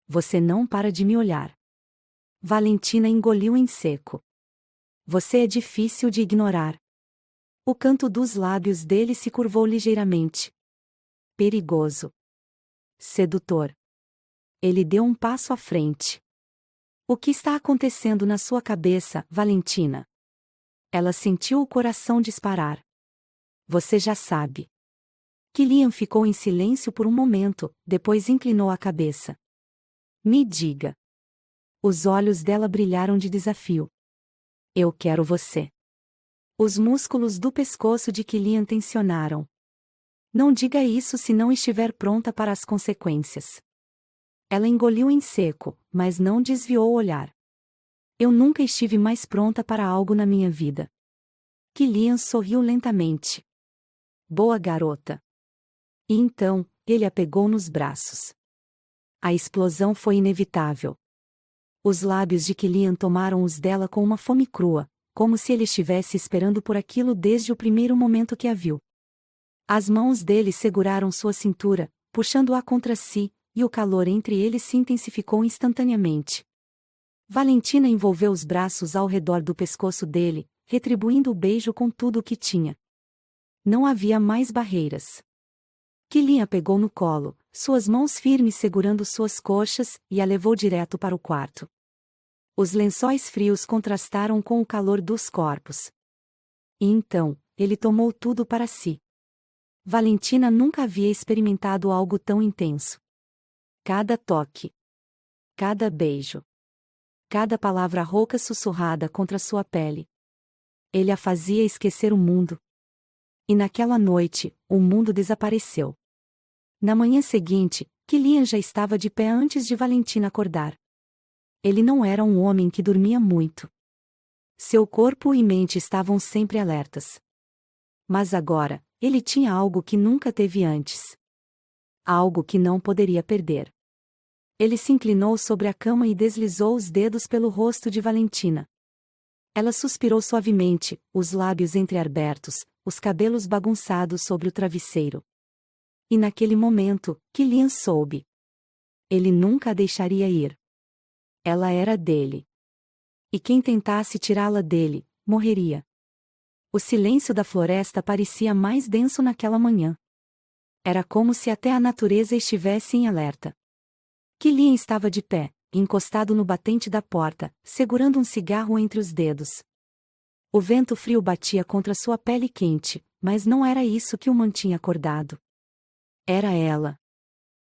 Você não para de me olhar. Valentina engoliu em seco. Você é difícil de ignorar. O canto dos lábios dele se curvou ligeiramente. Perigoso. Sedutor. Ele deu um passo à frente. O que está acontecendo na sua cabeça, Valentina? Ela sentiu o coração disparar. Você já sabe. Killian ficou em silêncio por um momento, depois inclinou a cabeça. Me diga. Os olhos dela brilharam de desafio. Eu quero você. Os músculos do pescoço de Killian tensionaram. Não diga isso se não estiver pronta para as consequências. Ela engoliu em seco, mas não desviou o olhar. Eu nunca estive mais pronta para algo na minha vida. Killian sorriu lentamente. Boa garota. E então, ele a pegou nos braços. A explosão foi inevitável. Os lábios de Killian tomaram os dela com uma fome crua, como se ele estivesse esperando por aquilo desde o primeiro momento que a viu. As mãos dele seguraram sua cintura, puxando-a contra si, e o calor entre eles se intensificou instantaneamente. Valentina envolveu os braços ao redor do pescoço dele, retribuindo o beijo com tudo o que tinha. Não havia mais barreiras. Quilian a pegou no colo, suas mãos firmes segurando suas coxas, e a levou direto para o quarto. Os lençóis frios contrastaram com o calor dos corpos. E então, ele tomou tudo para si. Valentina nunca havia experimentado algo tão intenso. Cada toque, cada beijo, cada palavra rouca sussurrada contra sua pele. Ele a fazia esquecer o mundo. E naquela noite, o mundo desapareceu. Na manhã seguinte, Quilian já estava de pé antes de Valentina acordar. Ele não era um homem que dormia muito. Seu corpo e mente estavam sempre alertas. Mas agora, ele tinha algo que nunca teve antes. Algo que não poderia perder. Ele se inclinou sobre a cama e deslizou os dedos pelo rosto de Valentina. Ela suspirou suavemente, os lábios entreabertos, os cabelos bagunçados sobre o travesseiro. E naquele momento, Quilian soube. Ele nunca a deixaria ir. Ela era dele. E quem tentasse tirá-la dele, morreria. O silêncio da floresta parecia mais denso naquela manhã. Era como se até a natureza estivesse em alerta. Quilian estava de pé, encostado no batente da porta, segurando um cigarro entre os dedos. O vento frio batia contra sua pele quente, mas não era isso que o mantinha acordado. Era ela.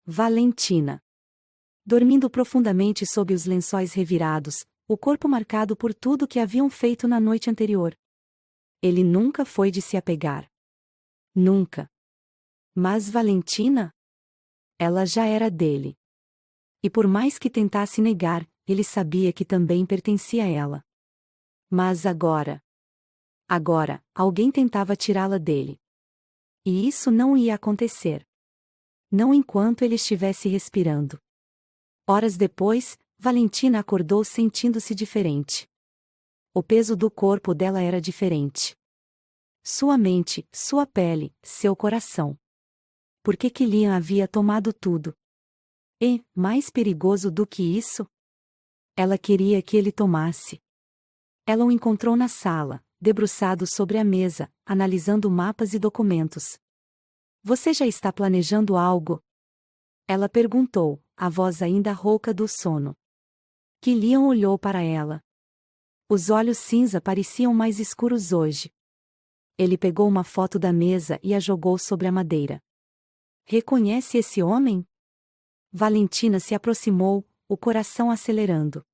Valentina. Dormindo profundamente sob os lençóis revirados, o corpo marcado por tudo que haviam feito na noite anterior. Ele nunca foi de se apegar. Nunca. Mas Valentina? Ela já era dele. E por mais que tentasse negar, ele sabia que também pertencia a ela. Mas agora, alguém tentava tirá-la dele. E isso não ia acontecer. Não enquanto ele estivesse respirando. Horas depois, Valentina acordou sentindo-se diferente. O peso do corpo dela era diferente. Sua mente, sua pele, seu coração. Porque Quilian havia tomado tudo. E, mais perigoso do que isso, ela queria que ele tomasse. Ela o encontrou na sala, debruçado sobre a mesa, analisando mapas e documentos. Você já está planejando algo? Ela perguntou, a voz ainda rouca do sono. Quilian olhou para ela. Os olhos cinza pareciam mais escuros hoje. Ele pegou uma foto da mesa e a jogou sobre a madeira. Reconhece esse homem? Valentina se aproximou, o coração acelerando.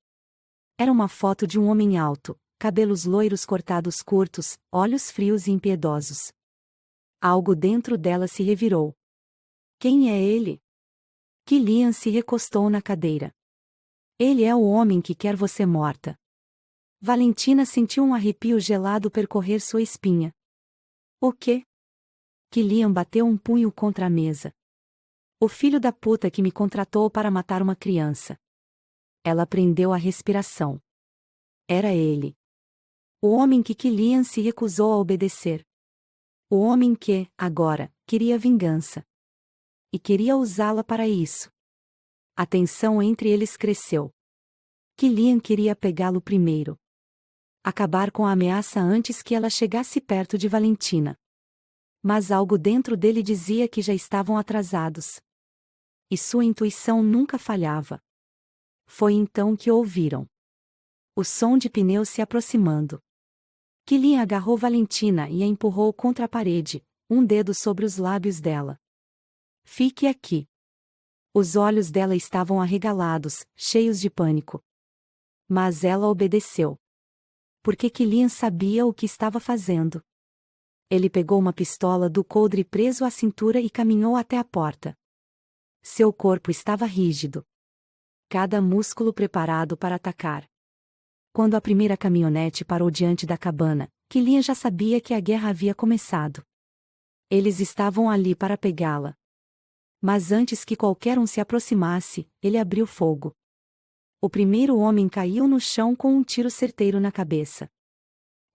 Era uma foto de um homem alto, cabelos loiros cortados curtos, olhos frios e impiedosos. Algo dentro dela se revirou. Quem é ele? Quilian se recostou na cadeira. Ele é o homem que quer você morta. Valentina sentiu um arrepio gelado percorrer sua espinha. O quê? Quilian bateu um punho contra a mesa. O filho da puta que me contratou para matar uma criança. Ela prendeu a respiração. Era ele. O homem que Quilian se recusou a obedecer. O homem que, agora, queria vingança. E queria usá-la para isso. A tensão entre eles cresceu. Quilian queria pegá-lo primeiro. Acabar com a ameaça antes que ela chegasse perto de Valentina. Mas algo dentro dele dizia que já estavam atrasados. E sua intuição nunca falhava. Foi então que ouviram o som de pneus se aproximando. Quilian agarrou Valentina e a empurrou contra a parede, um dedo sobre os lábios dela. Fique aqui. Os olhos dela estavam arregalados, cheios de pânico. Mas ela obedeceu. Porque Quilian sabia o que estava fazendo. Ele pegou uma pistola do coldre preso à cintura e caminhou até a porta. Seu corpo estava rígido. Cada músculo preparado para atacar. Quando a primeira caminhonete parou diante da cabana, Quilian já sabia que a guerra havia começado. Eles estavam ali para pegá-la. Mas antes que qualquer um se aproximasse, ele abriu fogo. O primeiro homem caiu no chão com um tiro certeiro na cabeça.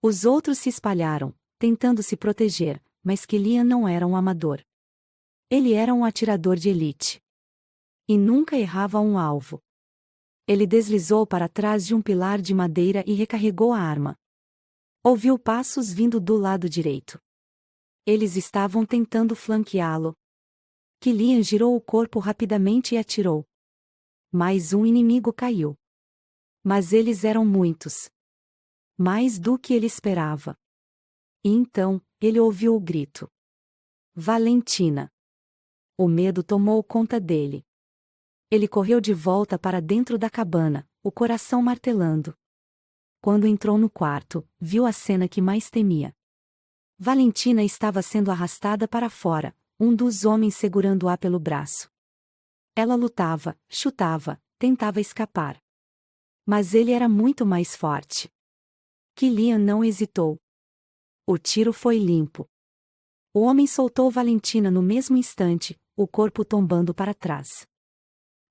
Os outros se espalharam, tentando se proteger, mas Killian não era um amador. Ele era um atirador de elite. E nunca errava um alvo. Ele deslizou para trás de um pilar de madeira e recarregou a arma. Ouviu passos vindo do lado direito. Eles estavam tentando flanqueá-lo. Killian girou o corpo rapidamente e atirou. Mais um inimigo caiu. Mas eles eram muitos. Mais do que ele esperava. E então, ele ouviu o grito. Valentina. O medo tomou conta dele. Ele correu de volta para dentro da cabana, o coração martelando. Quando entrou no quarto, viu a cena que mais temia. Valentina estava sendo arrastada para fora, um dos homens segurando-a pelo braço. Ela lutava, chutava, tentava escapar. Mas ele era muito mais forte. Killian não hesitou. O tiro foi limpo. O homem soltou Valentina no mesmo instante, o corpo tombando para trás.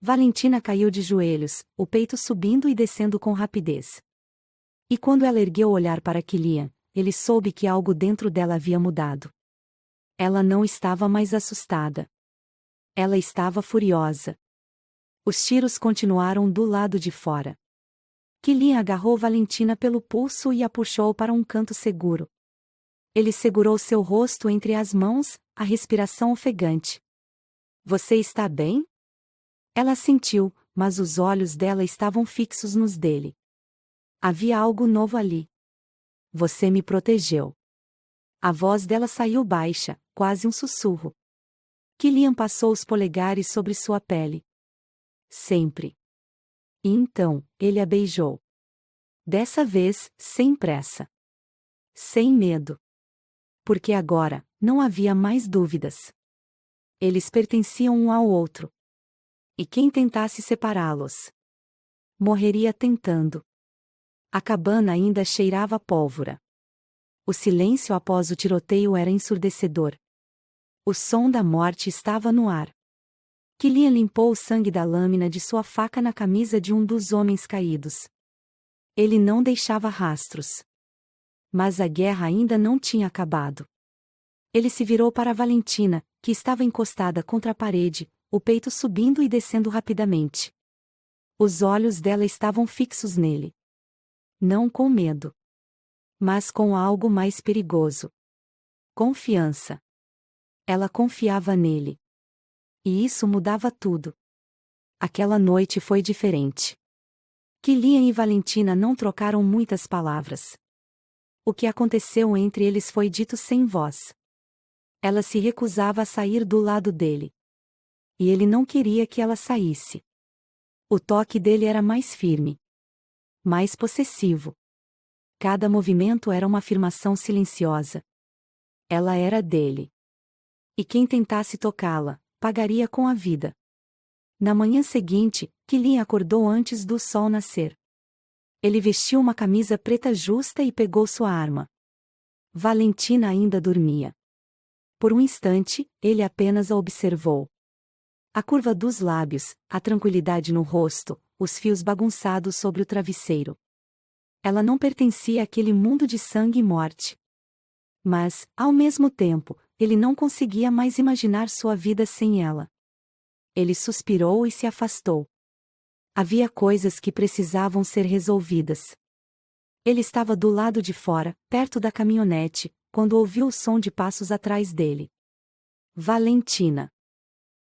Valentina caiu de joelhos, o peito subindo e descendo com rapidez. E quando ela ergueu o olhar para Killian, ele soube que algo dentro dela havia mudado. Ela não estava mais assustada. Ela estava furiosa. Os tiros continuaram do lado de fora. Killian agarrou Valentina pelo pulso e a puxou para um canto seguro. Ele segurou seu rosto entre as mãos, a respiração ofegante. Você está bem? Ela sentiu, mas os olhos dela estavam fixos nos dele. Havia algo novo ali. Você me protegeu. A voz dela saiu baixa, quase um sussurro. Killian passou os polegares sobre sua pele. Sempre. E então, ele a beijou. Dessa vez, sem pressa. Sem medo. Porque agora, não havia mais dúvidas. Eles pertenciam um ao outro. E quem tentasse separá-los morreria tentando. A cabana ainda cheirava a pólvora. O silêncio após o tiroteio era ensurdecedor. O som da morte estava no ar. Killian limpou o sangue da lâmina de sua faca na camisa de um dos homens caídos. Ele não deixava rastros. Mas a guerra ainda não tinha acabado. Ele se virou para Valentina, que estava encostada contra a parede, o peito subindo e descendo rapidamente. Os olhos dela estavam fixos nele. Não com medo. Mas com algo mais perigoso. Confiança. Ela confiava nele. E isso mudava tudo. Aquela noite foi diferente. Killian e Valentina não trocaram muitas palavras. O que aconteceu entre eles foi dito sem voz. Ela se recusava a sair do lado dele. E ele não queria que ela saísse. O toque dele era mais firme. Mais possessivo. Cada movimento era uma afirmação silenciosa. Ela era dele. E quem tentasse tocá-la, pagaria com a vida. Na manhã seguinte, Killian acordou antes do sol nascer. Ele vestiu uma camisa preta justa e pegou sua arma. Valentina ainda dormia. Por um instante, ele apenas a observou. A curva dos lábios, a tranquilidade no rosto, os fios bagunçados sobre o travesseiro. Ela não pertencia àquele mundo de sangue e morte. Mas, ao mesmo tempo, ele não conseguia mais imaginar sua vida sem ela. Ele suspirou e se afastou. Havia coisas que precisavam ser resolvidas. Ele estava do lado de fora, perto da caminhonete, quando ouviu o som de passos atrás dele. Valentina.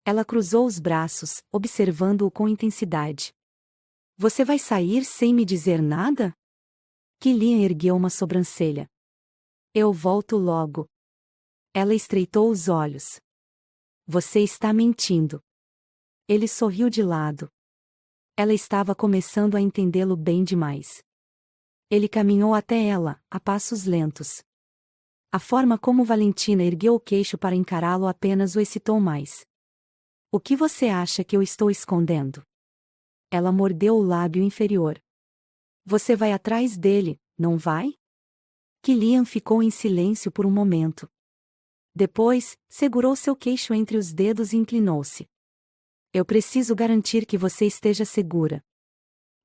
Ela cruzou os braços, observando-o com intensidade. Você vai sair sem me dizer nada? Killian ergueu uma sobrancelha. Eu volto logo. Ela estreitou os olhos. Você está mentindo. Ele sorriu de lado. Ela estava começando a entendê-lo bem demais. Ele caminhou até ela, a passos lentos. A forma como Valentina ergueu o queixo para encará-lo apenas o excitou mais. O que você acha que eu estou escondendo? Ela mordeu o lábio inferior. Você vai atrás dele, não vai? Killian ficou em silêncio por um momento. Depois, segurou seu queixo entre os dedos e inclinou-se. Eu preciso garantir que você esteja segura.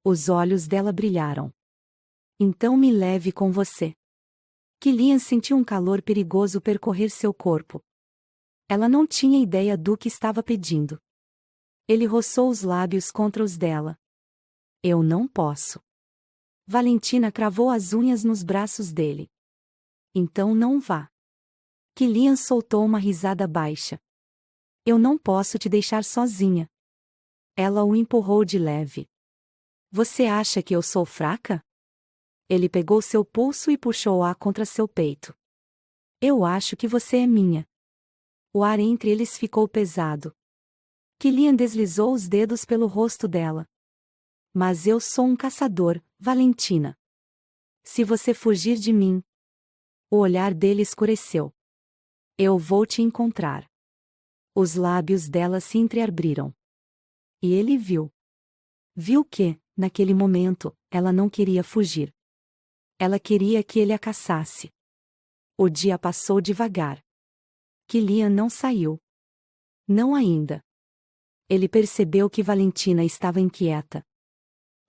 Os olhos dela brilharam. Então me leve com você. Killian sentiu um calor perigoso percorrer seu corpo. Ela não tinha ideia do que estava pedindo. Ele roçou os lábios contra os dela. Eu não posso. Valentina cravou as unhas nos braços dele. Então não vá. Killian soltou uma risada baixa. Eu não posso te deixar sozinha. Ela o empurrou de leve. Você acha que eu sou fraca? Ele pegou seu pulso e puxou-a contra seu peito. Eu acho que você é minha. O ar entre eles ficou pesado. Killian deslizou os dedos pelo rosto dela. Mas eu sou um caçador, Valentina. Se você fugir de mim... O olhar dele escureceu. Eu vou te encontrar. Os lábios dela se entreabriram. E ele viu. Viu que, naquele momento, ela não queria fugir. Ela queria que ele a caçasse. O dia passou devagar. Killian não saiu. Não ainda. Ele percebeu que Valentina estava inquieta.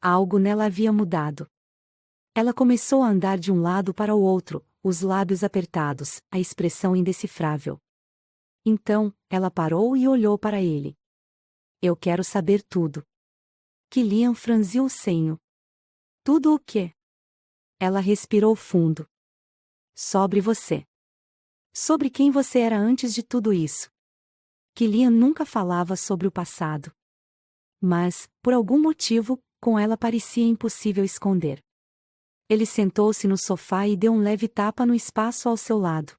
Algo nela havia mudado. Ela começou a andar de um lado para o outro, os lábios apertados, a expressão indecifrável. Então, ela parou e olhou para ele. Eu quero saber tudo. Killian franziu o senho. Tudo o quê? Ela respirou fundo. Sobre você. Sobre quem você era antes de tudo isso. Killian nunca falava sobre o passado. Mas, por algum motivo, com ela parecia impossível esconder. Ele sentou-se no sofá e deu um leve tapa no espaço ao seu lado.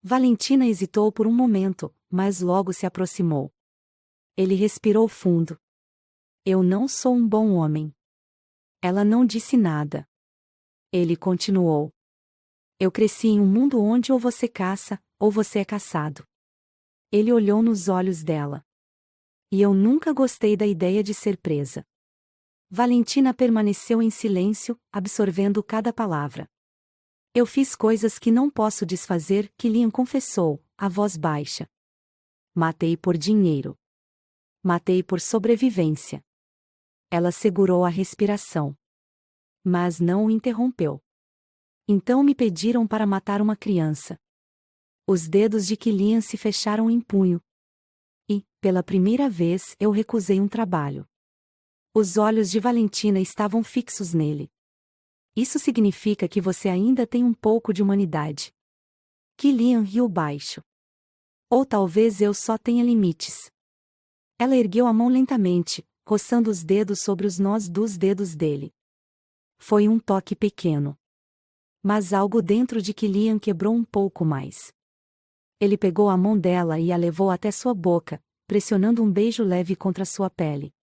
Valentina hesitou por um momento, mas logo se aproximou. Ele respirou fundo. Eu não sou um bom homem. Ela não disse nada. Ele continuou. Eu cresci em um mundo onde ou você caça, ou você é caçado. Ele olhou nos olhos dela. E eu nunca gostei da ideia de ser presa. Valentina permaneceu em silêncio, absorvendo cada palavra. Eu fiz coisas que não posso desfazer, Killian confessou, a voz baixa. Matei por dinheiro. Matei por sobrevivência. Ela segurou a respiração. Mas não o interrompeu. Então me pediram para matar uma criança. Os dedos de Killian se fecharam em punho. E, pela primeira vez, eu recusei um trabalho. Os olhos de Valentina estavam fixos nele. Isso significa que você ainda tem um pouco de humanidade. Killian riu baixo. Ou talvez eu só tenha limites. Ela ergueu a mão lentamente, roçando os dedos sobre os nós dos dedos dele. Foi um toque pequeno. Mas algo dentro de Killian quebrou um pouco mais. Ele pegou a mão dela e a levou até sua boca, pressionando um beijo leve contra sua pele.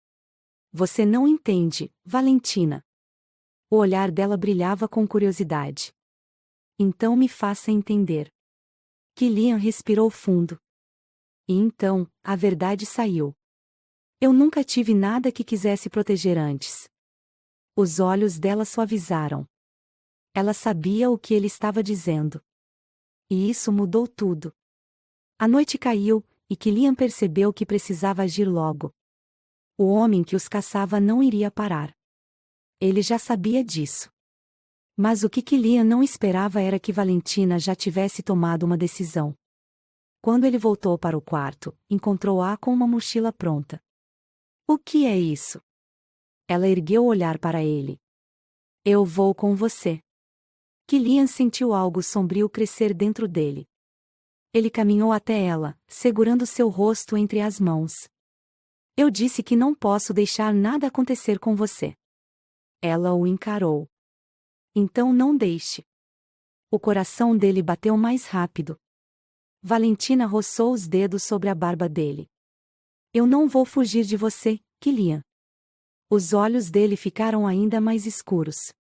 Você não entende, Valentina. O olhar dela brilhava com curiosidade. Então me faça entender. Killian respirou fundo. E então, a verdade saiu. Eu nunca tive nada que quisesse proteger antes. Os olhos dela suavizaram. Ela sabia o que ele estava dizendo. E isso mudou tudo. A noite caiu, e Killian percebeu que precisava agir logo. O homem que os caçava não iria parar. Ele já sabia disso. Mas o que Killian não esperava era que Valentina já tivesse tomado uma decisão. Quando ele voltou para o quarto, encontrou-a com uma mochila pronta. O que é isso? Ela ergueu o olhar para ele. Eu vou com você. Killian sentiu algo sombrio crescer dentro dele. Ele caminhou até ela, segurando seu rosto entre as mãos. Eu disse que não posso deixar nada acontecer com você. Ela o encarou. Então não deixe. O coração dele bateu mais rápido. Valentina roçou os dedos sobre a barba dele. Eu não vou fugir de você, Killian. Os olhos dele ficaram ainda mais escuros.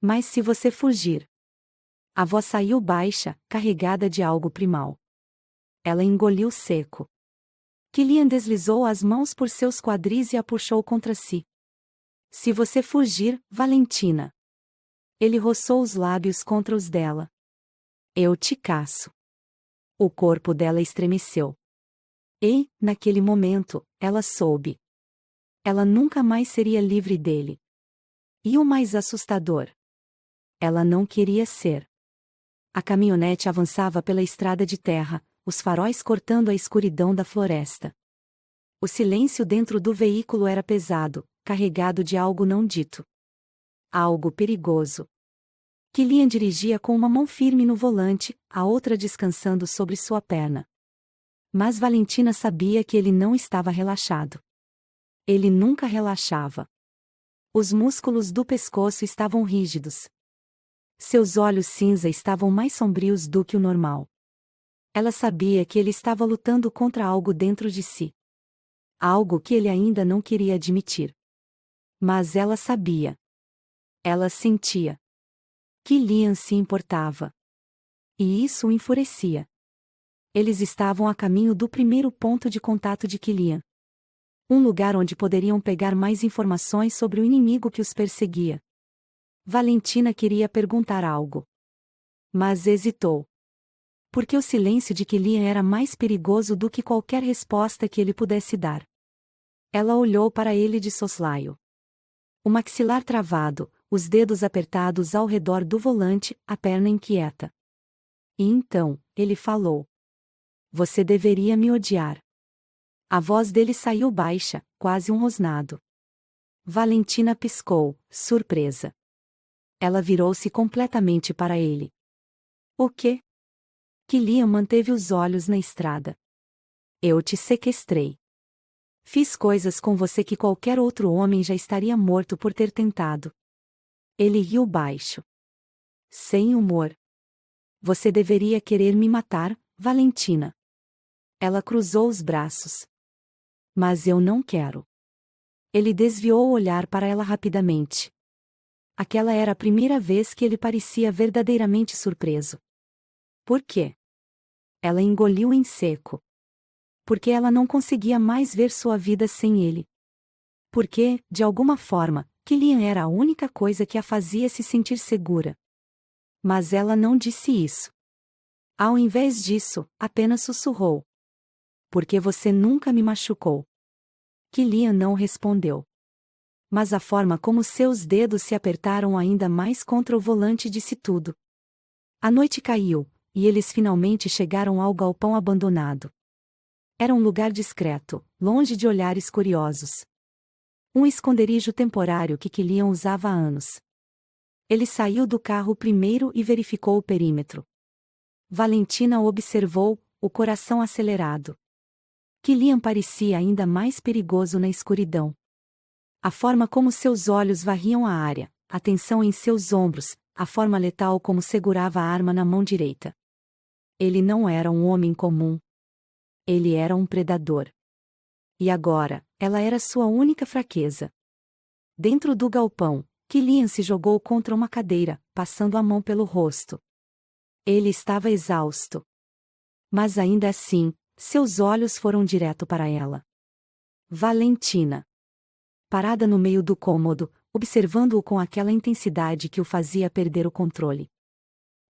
Mas se você fugir... A voz saiu baixa, carregada de algo primal. Ela engoliu seco. Killian deslizou as mãos por seus quadris e a puxou contra si. Se você fugir, Valentina. Ele roçou os lábios contra os dela. Eu te caço. O corpo dela estremeceu. E, naquele momento, ela soube. Ela nunca mais seria livre dele. E o mais assustador? Ela não queria ser. A caminhonete avançava pela estrada de terra, os faróis cortando a escuridão da floresta. O silêncio dentro do veículo era pesado, carregado de algo não dito. Algo perigoso. Killian dirigia com uma mão firme no volante, a outra descansando sobre sua perna. Mas Valentina sabia que ele não estava relaxado. Ele nunca relaxava. Os músculos do pescoço estavam rígidos. Seus olhos cinza estavam mais sombrios do que o normal. Ela sabia que ele estava lutando contra algo dentro de si. Algo que ele ainda não queria admitir. Mas ela sabia. Ela sentia. Killian se importava. E isso o enfurecia. Eles estavam a caminho do primeiro ponto de contato de Killian. Um lugar onde poderiam pegar mais informações sobre o inimigo que os perseguia. Valentina queria perguntar algo. Mas hesitou. Porque o silêncio de Killian era mais perigoso do que qualquer resposta que ele pudesse dar. Ela olhou para ele de soslaio. O maxilar travado, os dedos apertados ao redor do volante, a perna inquieta. E então, ele falou. Você deveria me odiar. A voz dele saiu baixa, quase um rosnado. Valentina piscou, surpresa. Ela virou-se completamente para ele. O quê? Killian manteve os olhos na estrada. Eu te sequestrei. Fiz coisas com você que qualquer outro homem já estaria morto por ter tentado. Ele riu baixo. Sem humor. Você deveria querer me matar, Valentina. Ela cruzou os braços. Mas eu não quero. Ele desviou o olhar para ela rapidamente. Aquela era a primeira vez que ele parecia verdadeiramente surpreso. Por quê? Ela engoliu em seco. Porque ela não conseguia mais ver sua vida sem ele. Porque, de alguma forma, Killian era a única coisa que a fazia se sentir segura. Mas ela não disse isso. Ao invés disso, apenas sussurrou. Porque você nunca me machucou. Killian não respondeu. Mas a forma como seus dedos se apertaram ainda mais contra o volante disse tudo. A noite caiu, e eles finalmente chegaram ao galpão abandonado. Era um lugar discreto, longe de olhares curiosos. Um esconderijo temporário que Killian usava há anos. Ele saiu do carro primeiro e verificou o perímetro. Valentina o observou, o coração acelerado. Killian parecia ainda mais perigoso na escuridão. A forma como seus olhos varriam a área, a tensão em seus ombros, a forma letal como segurava a arma na mão direita. Ele não era um homem comum. Ele era um predador. E agora, ela era sua única fraqueza. Dentro do galpão, Killian se jogou contra uma cadeira, passando a mão pelo rosto. Ele estava exausto. Mas ainda assim, seus olhos foram direto para ela. Valentina. Parada no meio do cômodo, observando-o com aquela intensidade que o fazia perder o controle.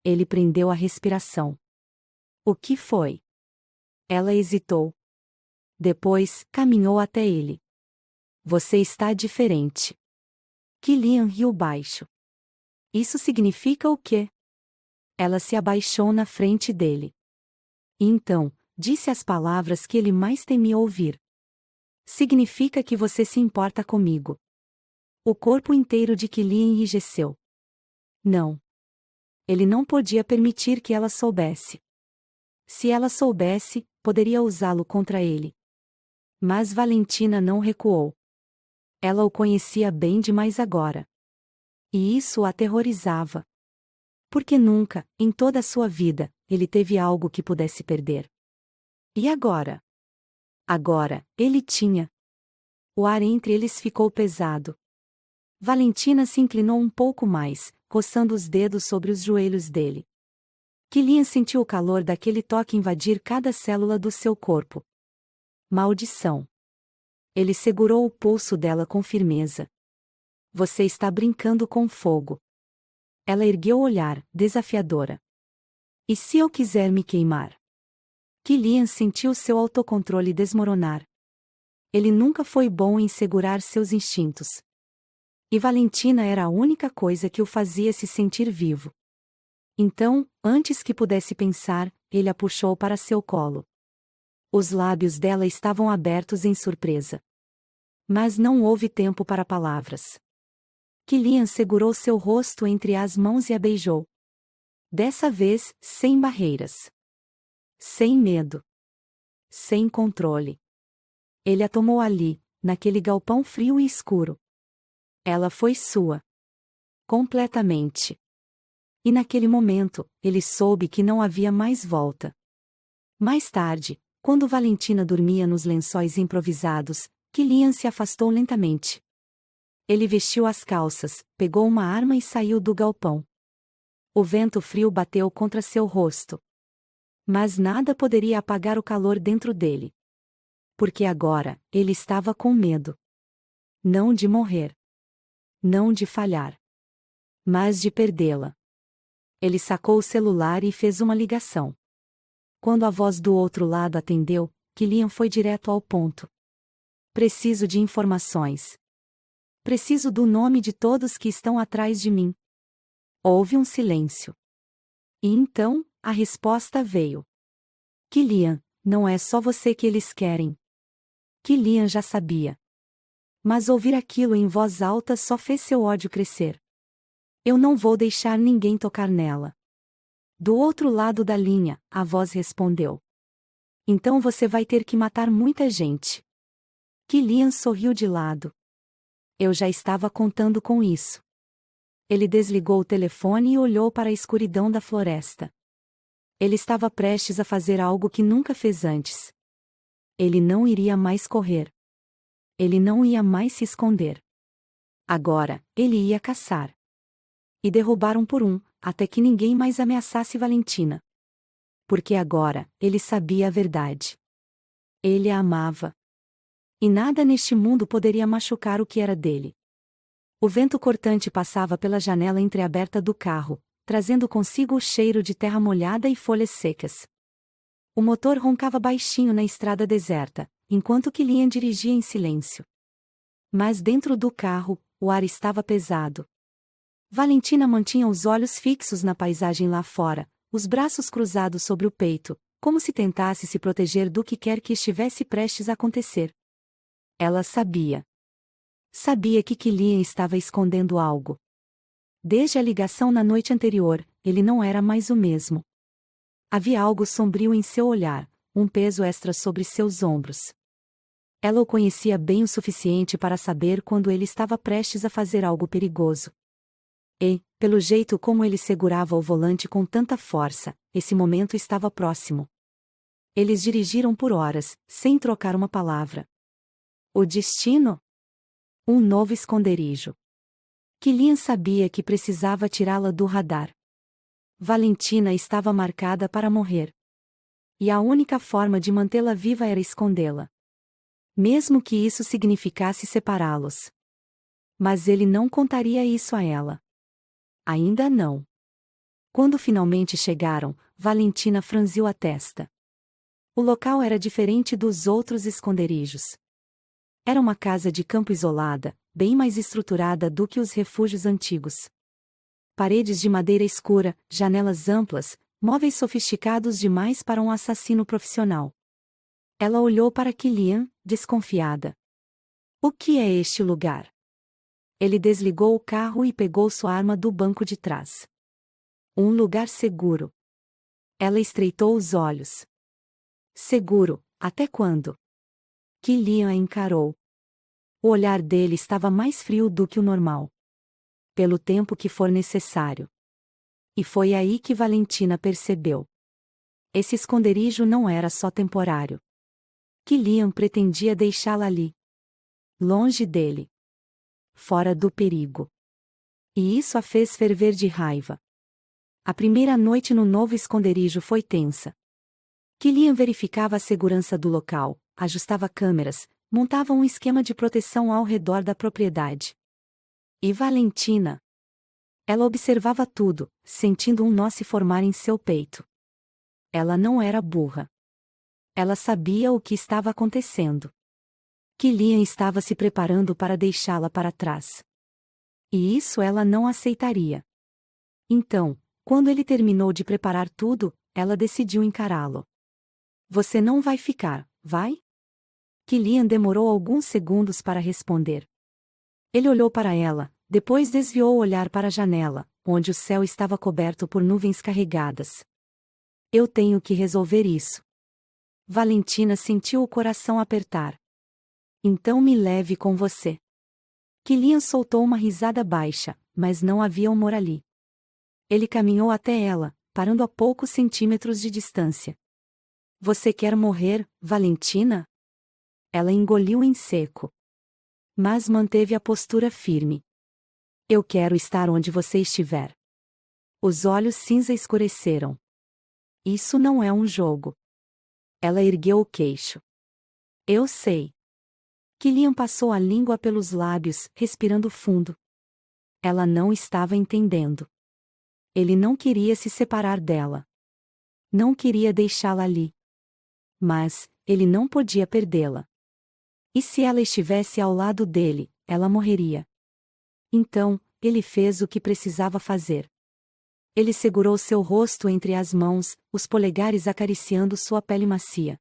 Ele prendeu a respiração. O que foi? Ela hesitou. Depois, caminhou até ele. Você está diferente. Killian riu baixo. Isso significa o quê? Ela se abaixou na frente dele. E então, disse as palavras que ele mais temia ouvir. Significa que você se importa comigo. O corpo inteiro de Killian enrijeceu. Não. Ele não podia permitir que ela soubesse. Se ela soubesse, poderia usá-lo contra ele. Mas Valentina não recuou. Ela o conhecia bem demais agora. E isso o aterrorizava. Porque nunca, em toda a sua vida, ele teve algo que pudesse perder. E agora? Agora, ele tinha. O ar entre eles ficou pesado. Valentina se inclinou um pouco mais, coçando os dedos sobre os joelhos dele. Killian sentiu o calor daquele toque invadir cada célula do seu corpo. Maldição. Ele segurou o pulso dela com firmeza. Você está brincando com fogo. Ela ergueu o olhar, desafiadora. E se eu quiser me queimar? Killian sentiu seu autocontrole desmoronar. Ele nunca foi bom em segurar seus instintos. E Valentina era a única coisa que o fazia se sentir vivo. Então, antes que pudesse pensar, ele a puxou para seu colo. Os lábios dela estavam abertos em surpresa. Mas não houve tempo para palavras. Killian segurou seu rosto entre as mãos e a beijou. Dessa vez, sem barreiras. Sem medo. Sem controle. Ele a tomou ali, naquele galpão frio e escuro. Ela foi sua. Completamente. E naquele momento, ele soube que não havia mais volta. Mais tarde, quando Valentina dormia nos lençóis improvisados, Killian se afastou lentamente. Ele vestiu as calças, pegou uma arma e saiu do galpão. O vento frio bateu contra seu rosto. Mas nada poderia apagar o calor dentro dele. Porque agora, ele estava com medo. Não de morrer. Não de falhar. Mas de perdê-la. Ele sacou o celular e fez uma ligação. Quando a voz do outro lado atendeu, Killian foi direto ao ponto. Preciso de informações. Preciso do nome de todos que estão atrás de mim. Houve um silêncio. E então, a resposta veio. Killian, não é só você que eles querem. Killian já sabia. Mas ouvir aquilo em voz alta só fez seu ódio crescer. Eu não vou deixar ninguém tocar nela. Do outro lado da linha, a voz respondeu. Então você vai ter que matar muita gente. Killian sorriu de lado. Eu já estava contando com isso. Ele desligou o telefone e olhou para a escuridão da floresta. Ele estava prestes a fazer algo que nunca fez antes. Ele não iria mais correr. Ele não ia mais se esconder. Agora, ele ia caçar. E derrubar um por um, até que ninguém mais ameaçasse Valentina. Porque agora, ele sabia a verdade. Ele a amava. E nada neste mundo poderia machucar o que era dele. O vento cortante passava pela janela entreaberta do carro, trazendo consigo o cheiro de terra molhada e folhas secas. O motor roncava baixinho na estrada deserta, enquanto Killian dirigia em silêncio. Mas dentro do carro, o ar estava pesado. Valentina mantinha os olhos fixos na paisagem lá fora, os braços cruzados sobre o peito, como se tentasse se proteger do que quer que estivesse prestes a acontecer. Ela sabia. Sabia que Killian estava escondendo algo. Desde a ligação na noite anterior, ele não era mais o mesmo. Havia algo sombrio em seu olhar, um peso extra sobre seus ombros. Ela o conhecia bem o suficiente para saber quando ele estava prestes a fazer algo perigoso. E, pelo jeito como ele segurava o volante com tanta força, esse momento estava próximo. Eles dirigiram por horas, sem trocar uma palavra. O destino? Um novo esconderijo. Killian sabia que precisava tirá-la do radar. Valentina estava marcada para morrer. E a única forma de mantê-la viva era escondê-la. Mesmo que isso significasse separá-los. Mas ele não contaria isso a ela. Ainda não. Quando finalmente chegaram, Valentina franziu a testa. O local era diferente dos outros esconderijos. Era uma casa de campo isolada, bem mais estruturada do que os refúgios antigos. Paredes de madeira escura, janelas amplas, móveis sofisticados demais para um assassino profissional. Ela olhou para Killian, desconfiada. O que é este lugar? Ele desligou o carro e pegou sua arma do banco de trás. Um lugar seguro. Ela estreitou os olhos. Seguro, até quando? Killian a encarou. O olhar dele estava mais frio do que o normal. Pelo tempo que for necessário. E foi aí que Valentina percebeu. Esse esconderijo não era só temporário. Killian pretendia deixá-la ali. Longe dele. Fora do perigo. E isso a fez ferver de raiva. A primeira noite no novo esconderijo foi tensa. Killian verificava a segurança do local, ajustava câmeras, montava um esquema de proteção ao redor da propriedade. E Valentina? Ela observava tudo, sentindo um nó se formar em seu peito. Ela não era burra. Ela sabia o que estava acontecendo. Killian estava se preparando para deixá-la para trás. E isso ela não aceitaria. Então, Quando ele terminou de preparar tudo, ela decidiu encará-lo. Você não vai ficar, vai? Killian demorou alguns segundos para responder. Ele olhou para ela, depois desviou o olhar para a janela, onde o céu estava coberto por nuvens carregadas. Eu tenho que resolver isso. Valentina sentiu o coração apertar. Então me leve com você. Killian soltou uma risada baixa, mas não havia humor ali. Ele caminhou até ela, parando a poucos centímetros de distância. Você quer morrer, Valentina? Ela engoliu em seco. Mas manteve a postura firme. Eu quero estar onde você estiver. Os olhos cinza escureceram. Isso não é um jogo. Ela ergueu o queixo. Eu sei. Killian passou a língua pelos lábios, respirando fundo. Ela não estava entendendo. Ele não queria se separar dela. Não queria deixá-la ali. Mas, ele não podia perdê-la. E se ela estivesse ao lado dele, ela morreria. Então, ele fez o que precisava fazer. Ele segurou seu rosto entre as mãos, os polegares acariciando sua pele macia.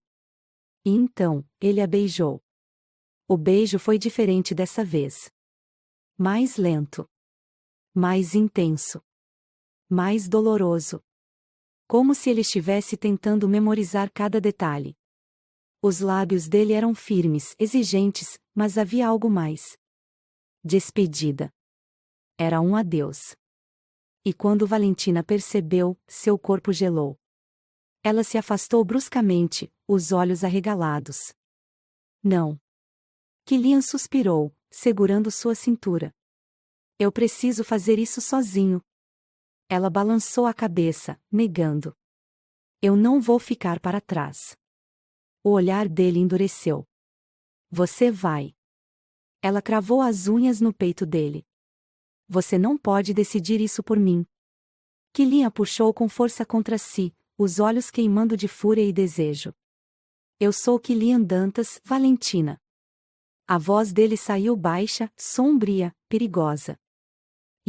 E então, ele a beijou. O beijo foi diferente dessa vez. Mais lento. Mais intenso. Mais doloroso. Como se ele estivesse tentando memorizar cada detalhe. Os lábios dele eram firmes, exigentes, mas havia algo mais. Despedida. Era um adeus. E quando Valentina percebeu, seu corpo gelou. Ela se afastou bruscamente, os olhos arregalados. Não. Killian suspirou, segurando sua cintura. Eu preciso fazer isso sozinho. Ela balançou a cabeça, negando. Eu não vou ficar para trás. O olhar dele endureceu. Você vai. Ela cravou as unhas no peito dele. Você não pode decidir isso por mim. Killian a puxou com força contra si, os olhos queimando de fúria e desejo. Eu sou Killian Dantas, Valentina. A voz dele saiu baixa, sombria, perigosa.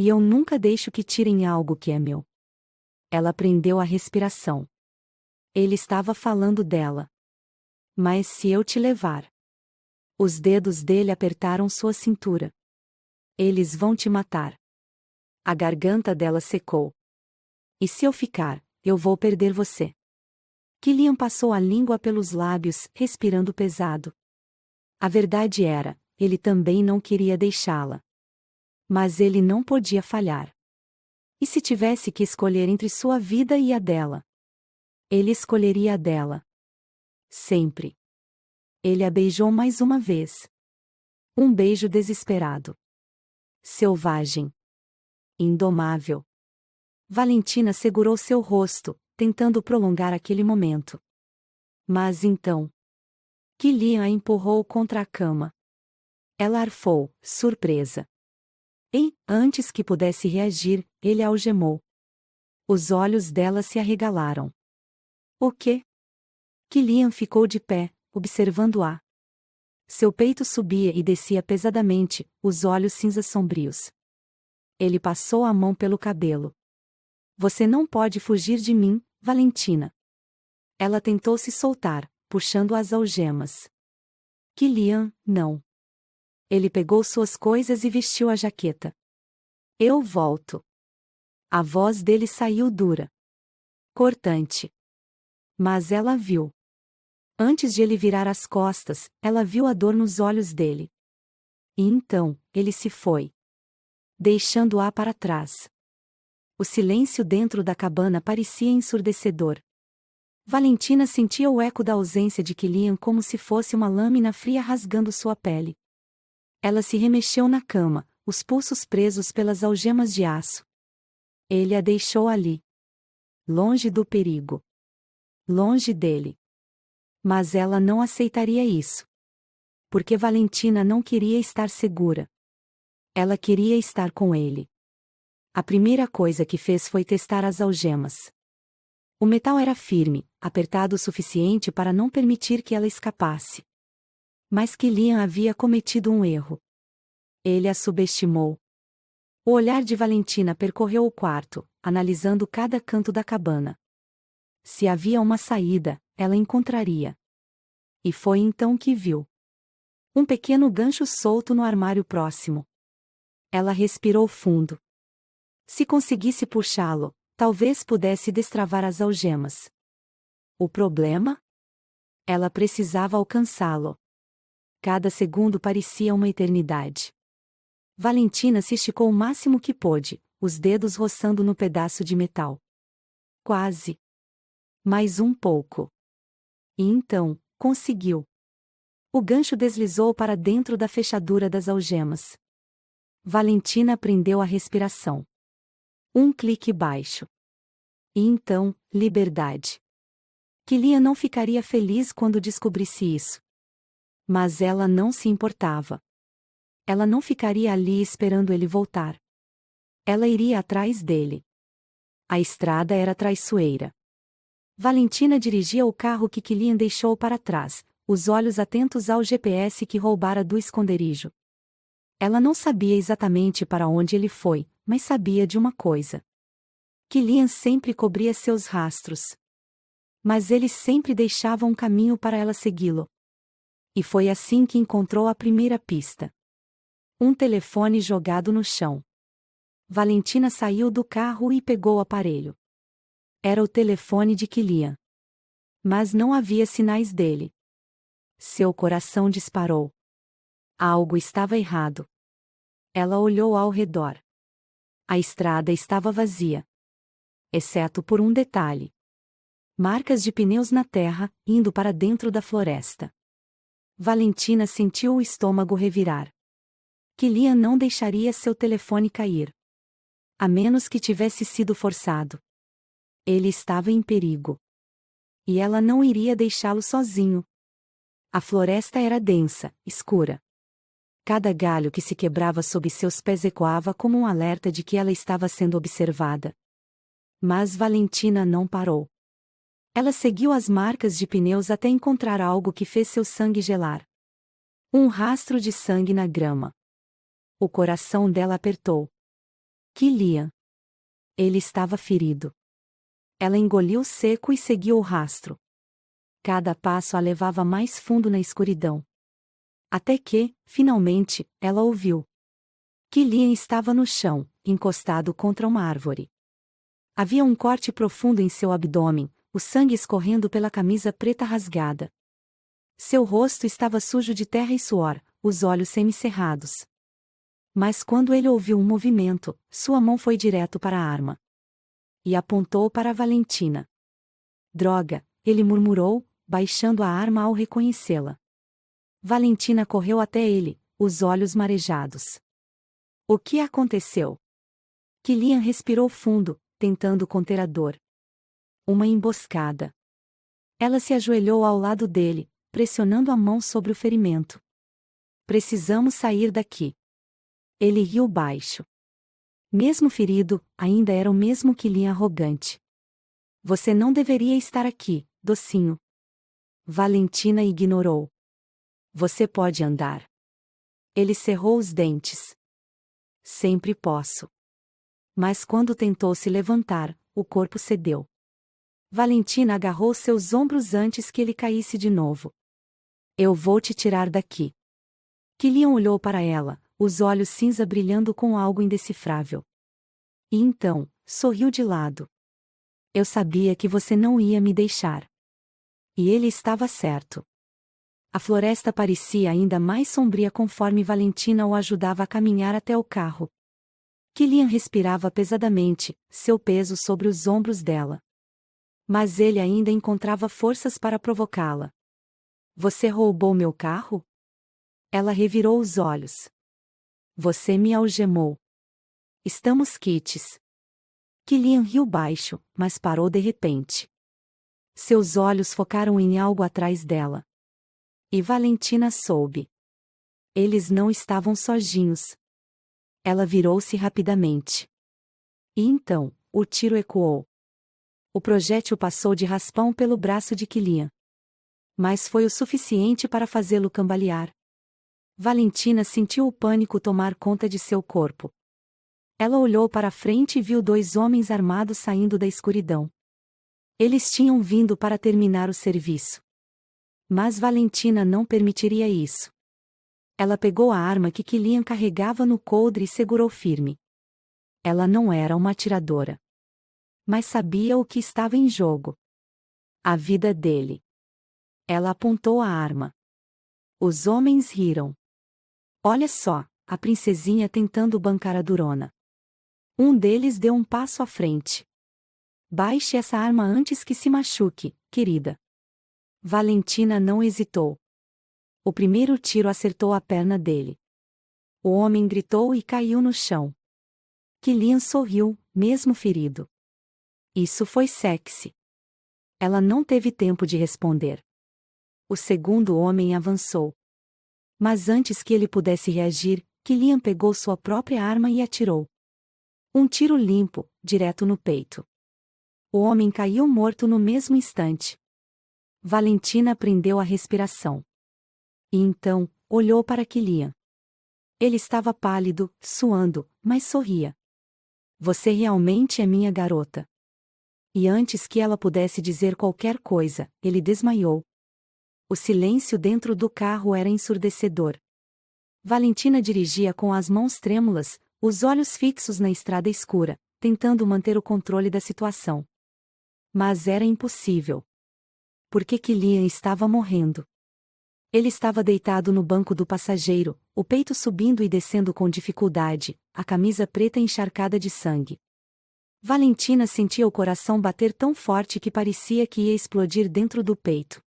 E eu nunca deixo que tirem algo que é meu. Ela prendeu a respiração. Ele estava falando dela. Mas se eu te levar. Os dedos dele apertaram sua cintura. Eles vão te matar. A garganta dela secou. E se eu ficar, eu vou perder você. Killian passou a língua pelos lábios, respirando pesado. A verdade era, ele também não queria deixá-la. Mas ele não podia falhar. E se tivesse que escolher entre sua vida e a dela? Ele escolheria a dela. Sempre. Ele a beijou mais uma vez. Um beijo desesperado. Selvagem. Indomável. Valentina segurou seu rosto, tentando prolongar aquele momento. Mas então. Killian a empurrou contra a cama. Ela arfou, surpresa. E, antes que pudesse reagir, ele a algemou. Os olhos dela se arregalaram. O quê? Killian ficou de pé, observando-a. Seu peito subia e descia pesadamente, os olhos cinzas sombrios. Ele passou a mão pelo cabelo. Você não pode fugir de mim, Valentina. Ela tentou se soltar, puxando as algemas. Killian, não. Ele pegou suas coisas e vestiu a jaqueta. Eu volto. A voz dele saiu dura. Cortante. Mas ela viu. Antes de ele virar as costas, ela viu a dor nos olhos dele. E então, ele se foi. Deixando-a para trás. O silêncio dentro da cabana parecia ensurdecedor. Valentina sentia o eco da ausência de Killian como se fosse uma lâmina fria rasgando sua pele. Ela se remexeu na cama, os pulsos presos pelas algemas de aço. Ele a deixou ali. Longe do perigo. Longe dele. Mas ela não aceitaria isso. Porque Valentina não queria estar segura. Ela queria estar com ele. A primeira coisa que fez foi testar as algemas. O metal era firme, apertado o suficiente para não permitir que ela escapasse. Mas Killian havia cometido um erro. Ele a subestimou. O olhar de Valentina percorreu o quarto, analisando cada canto da cabana. Se havia uma saída, ela encontraria. E foi então que viu um pequeno gancho solto no armário próximo. Ela respirou fundo. Se conseguisse puxá-lo, talvez pudesse destravar as algemas. O problema? Ela precisava alcançá-lo. Cada segundo parecia uma eternidade. Valentina se esticou o máximo que pôde, os dedos roçando no pedaço de metal. Quase. Mais um pouco. E então, conseguiu. O gancho deslizou para dentro da fechadura das algemas. Valentina prendeu a respiração. Um clique baixo. E então, liberdade. Kilian não ficaria feliz quando descobrisse isso. Mas ela não se importava. Ela não ficaria ali esperando ele voltar. Ela iria atrás dele. A estrada era traiçoeira. Valentina dirigia o carro que Kilian deixou para trás, os olhos atentos ao GPS que roubara do esconderijo. Ela não sabia exatamente para onde ele foi, mas sabia de uma coisa. Kilian sempre cobria seus rastros. Mas ele sempre deixava um caminho para ela segui-lo. E foi assim que encontrou a primeira pista. Um telefone jogado no chão. Valentina saiu do carro e pegou o aparelho. Era o telefone de Kilian. Mas não havia sinais dele. Seu coração disparou. Algo estava errado. Ela olhou ao redor. A estrada estava vazia. Exceto por um detalhe. Marcas de pneus na terra, indo para dentro da floresta. Valentina sentiu o estômago revirar. Kilian não deixaria seu telefone cair. A menos que tivesse sido forçado. Ele estava em perigo. E ela não iria deixá-lo sozinho. A floresta era densa, escura. Cada galho que se quebrava sob seus pés ecoava como um alerta de que ela estava sendo observada. Mas Valentina não parou. Ela seguiu as marcas de pneus até encontrar algo que fez seu sangue gelar. Um rastro de sangue na grama. O coração dela apertou. Kilian. Ele estava ferido. Ela engoliu seco e seguiu o rastro. Cada passo a levava mais fundo na escuridão. Até que, finalmente, ela ouviu. Kilian estava no chão, encostado contra uma árvore. Havia um corte profundo em seu abdômen, o sangue escorrendo pela camisa preta rasgada. Seu rosto estava sujo de terra e suor, os olhos semicerrados. Mas quando ele ouviu um movimento, sua mão foi direto para a arma. E apontou para Valentina. Droga, ele murmurou, baixando a arma ao reconhecê-la. Valentina correu até ele, os olhos marejados. O que aconteceu? Kilian respirou fundo, tentando conter a dor. Uma emboscada. Ela se ajoelhou ao lado dele, pressionando a mão sobre o ferimento. Precisamos sair daqui. Ele riu baixo. Mesmo ferido, ainda era o mesmo Kilian arrogante. Você não deveria estar aqui, docinho. Valentina ignorou. Você pode andar. Ele cerrou os dentes. Sempre posso. Mas quando tentou se levantar, o corpo cedeu. Valentina agarrou seus ombros antes que ele caísse de novo. Eu vou te tirar daqui. Kilian olhou para ela, os olhos cinza brilhando com algo indecifrável. E então, sorriu de lado. Eu sabia que você não ia me deixar. E ele estava certo. A floresta parecia ainda mais sombria conforme Valentina o ajudava a caminhar até o carro. Kilian respirava pesadamente, seu peso sobre os ombros dela. Mas ele ainda encontrava forças para provocá-la. Você roubou meu carro? Ela revirou os olhos. Você me algemou. Estamos quites. Kilian riu baixo, mas parou de repente. Seus olhos focaram em algo atrás dela. E Valentina soube. Eles não estavam sozinhos. Ela virou-se rapidamente. E então, o tiro ecoou. O projétil passou de raspão pelo braço de Kilian. Mas foi o suficiente para fazê-lo cambalear. Valentina sentiu o pânico tomar conta de seu corpo. Ela olhou para frente e viu dois homens armados saindo da escuridão. Eles tinham vindo para terminar o serviço. Mas Valentina não permitiria isso. Ela pegou a arma que Killian carregava no coldre e segurou firme. Ela não era uma atiradora. Mas sabia o que estava em jogo. A vida dele. Ela apontou a arma. Os homens riram. Olha só, a princesinha tentando bancar a durona. Um deles deu um passo à frente. Baixe essa arma antes que se machuque, querida. Valentina não hesitou. O primeiro tiro acertou a perna dele. O homem gritou e caiu no chão. Killian sorriu, mesmo ferido. Isso foi sexy. Ela não teve tempo de responder. O segundo homem avançou. Mas antes que ele pudesse reagir, Killian pegou sua própria arma e atirou. Um tiro limpo, direto no peito. O homem caiu morto no mesmo instante. Valentina prendeu a respiração. E então, olhou para Killian. Ele estava pálido, suando, mas sorria. Você realmente é minha garota. E antes que ela pudesse dizer qualquer coisa, ele desmaiou. O silêncio dentro do carro era ensurdecedor. Valentina dirigia com as mãos trêmulas, os olhos fixos na estrada escura, tentando manter o controle da situação. Mas era impossível. Porque Killian estava morrendo. Ele estava deitado no banco do passageiro, o peito subindo e descendo com dificuldade, a camisa preta encharcada de sangue. Valentina sentia o coração bater tão forte que parecia que ia explodir dentro do peito.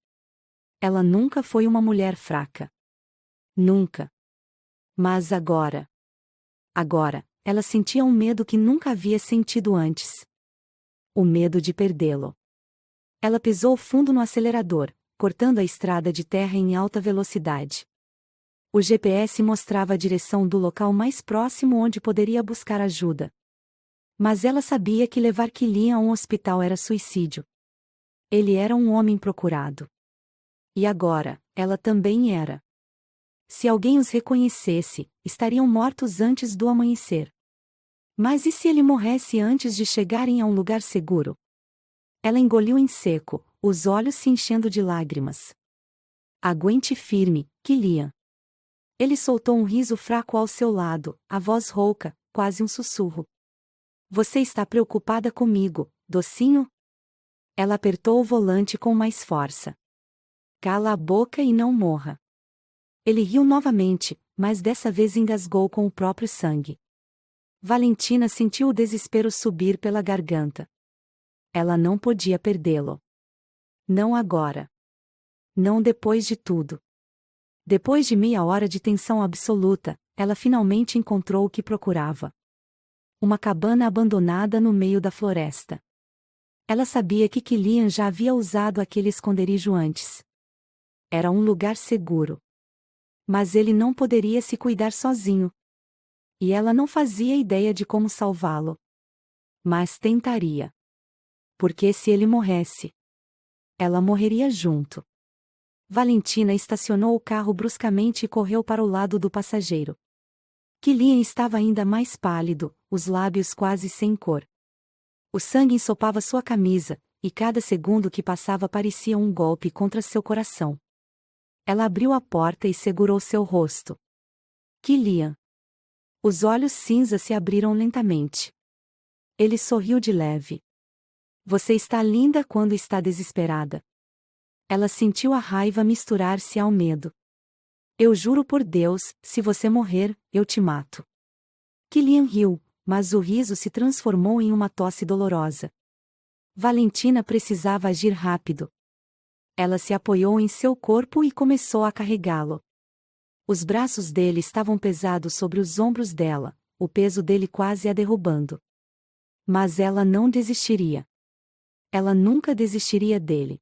Ela nunca foi uma mulher fraca. Nunca. Mas agora. Agora, ela sentia um medo que nunca havia sentido antes. O medo de perdê-lo. Ela pisou fundo no acelerador, cortando a estrada de terra em alta velocidade. O GPS mostrava a direção do local mais próximo onde poderia buscar ajuda. Mas ela sabia que levar Killian a um hospital era suicídio. Ele era um homem procurado. E agora, ela também era. Se alguém os reconhecesse, estariam mortos antes do amanhecer. Mas e se ele morresse antes de chegarem a um lugar seguro? Ela engoliu em seco, os olhos se enchendo de lágrimas. Aguente firme, Killian. Ele soltou um riso fraco ao seu lado, a voz rouca, quase um sussurro. Você está preocupada comigo, docinho? Ela apertou o volante com mais força. Cala a boca e não morra. Ele riu novamente, mas dessa vez engasgou com o próprio sangue. Valentina sentiu o desespero subir pela garganta. Ela não podia perdê-lo. Não agora. Não depois de tudo. Depois de meia hora de tensão absoluta, ela finalmente encontrou o que procurava. Uma cabana abandonada no meio da floresta. Ela sabia que Killian já havia usado aquele esconderijo antes. Era um lugar seguro. Mas ele não poderia se cuidar sozinho. E ela não fazia ideia de como salvá-lo. Mas tentaria. Porque se ele morresse, ela morreria junto. Valentina estacionou o carro bruscamente e correu para o lado do passageiro. Killian estava ainda mais pálido, os lábios quase sem cor. O sangue ensopava sua camisa, e cada segundo que passava parecia um golpe contra seu coração. Ela abriu a porta e segurou seu rosto. Killian. Os olhos cinza se abriram lentamente. Ele sorriu de leve. Você está linda quando está desesperada. Ela sentiu a raiva misturar-se ao medo. Eu juro por Deus, se você morrer, eu te mato. Killian riu, mas o riso se transformou em uma tosse dolorosa. Valentina precisava agir rápido. Ela se apoiou em seu corpo e começou a carregá-lo. Os braços dele estavam pesados sobre os ombros dela, o peso dele quase a derrubando. Mas ela não desistiria. Ela nunca desistiria dele.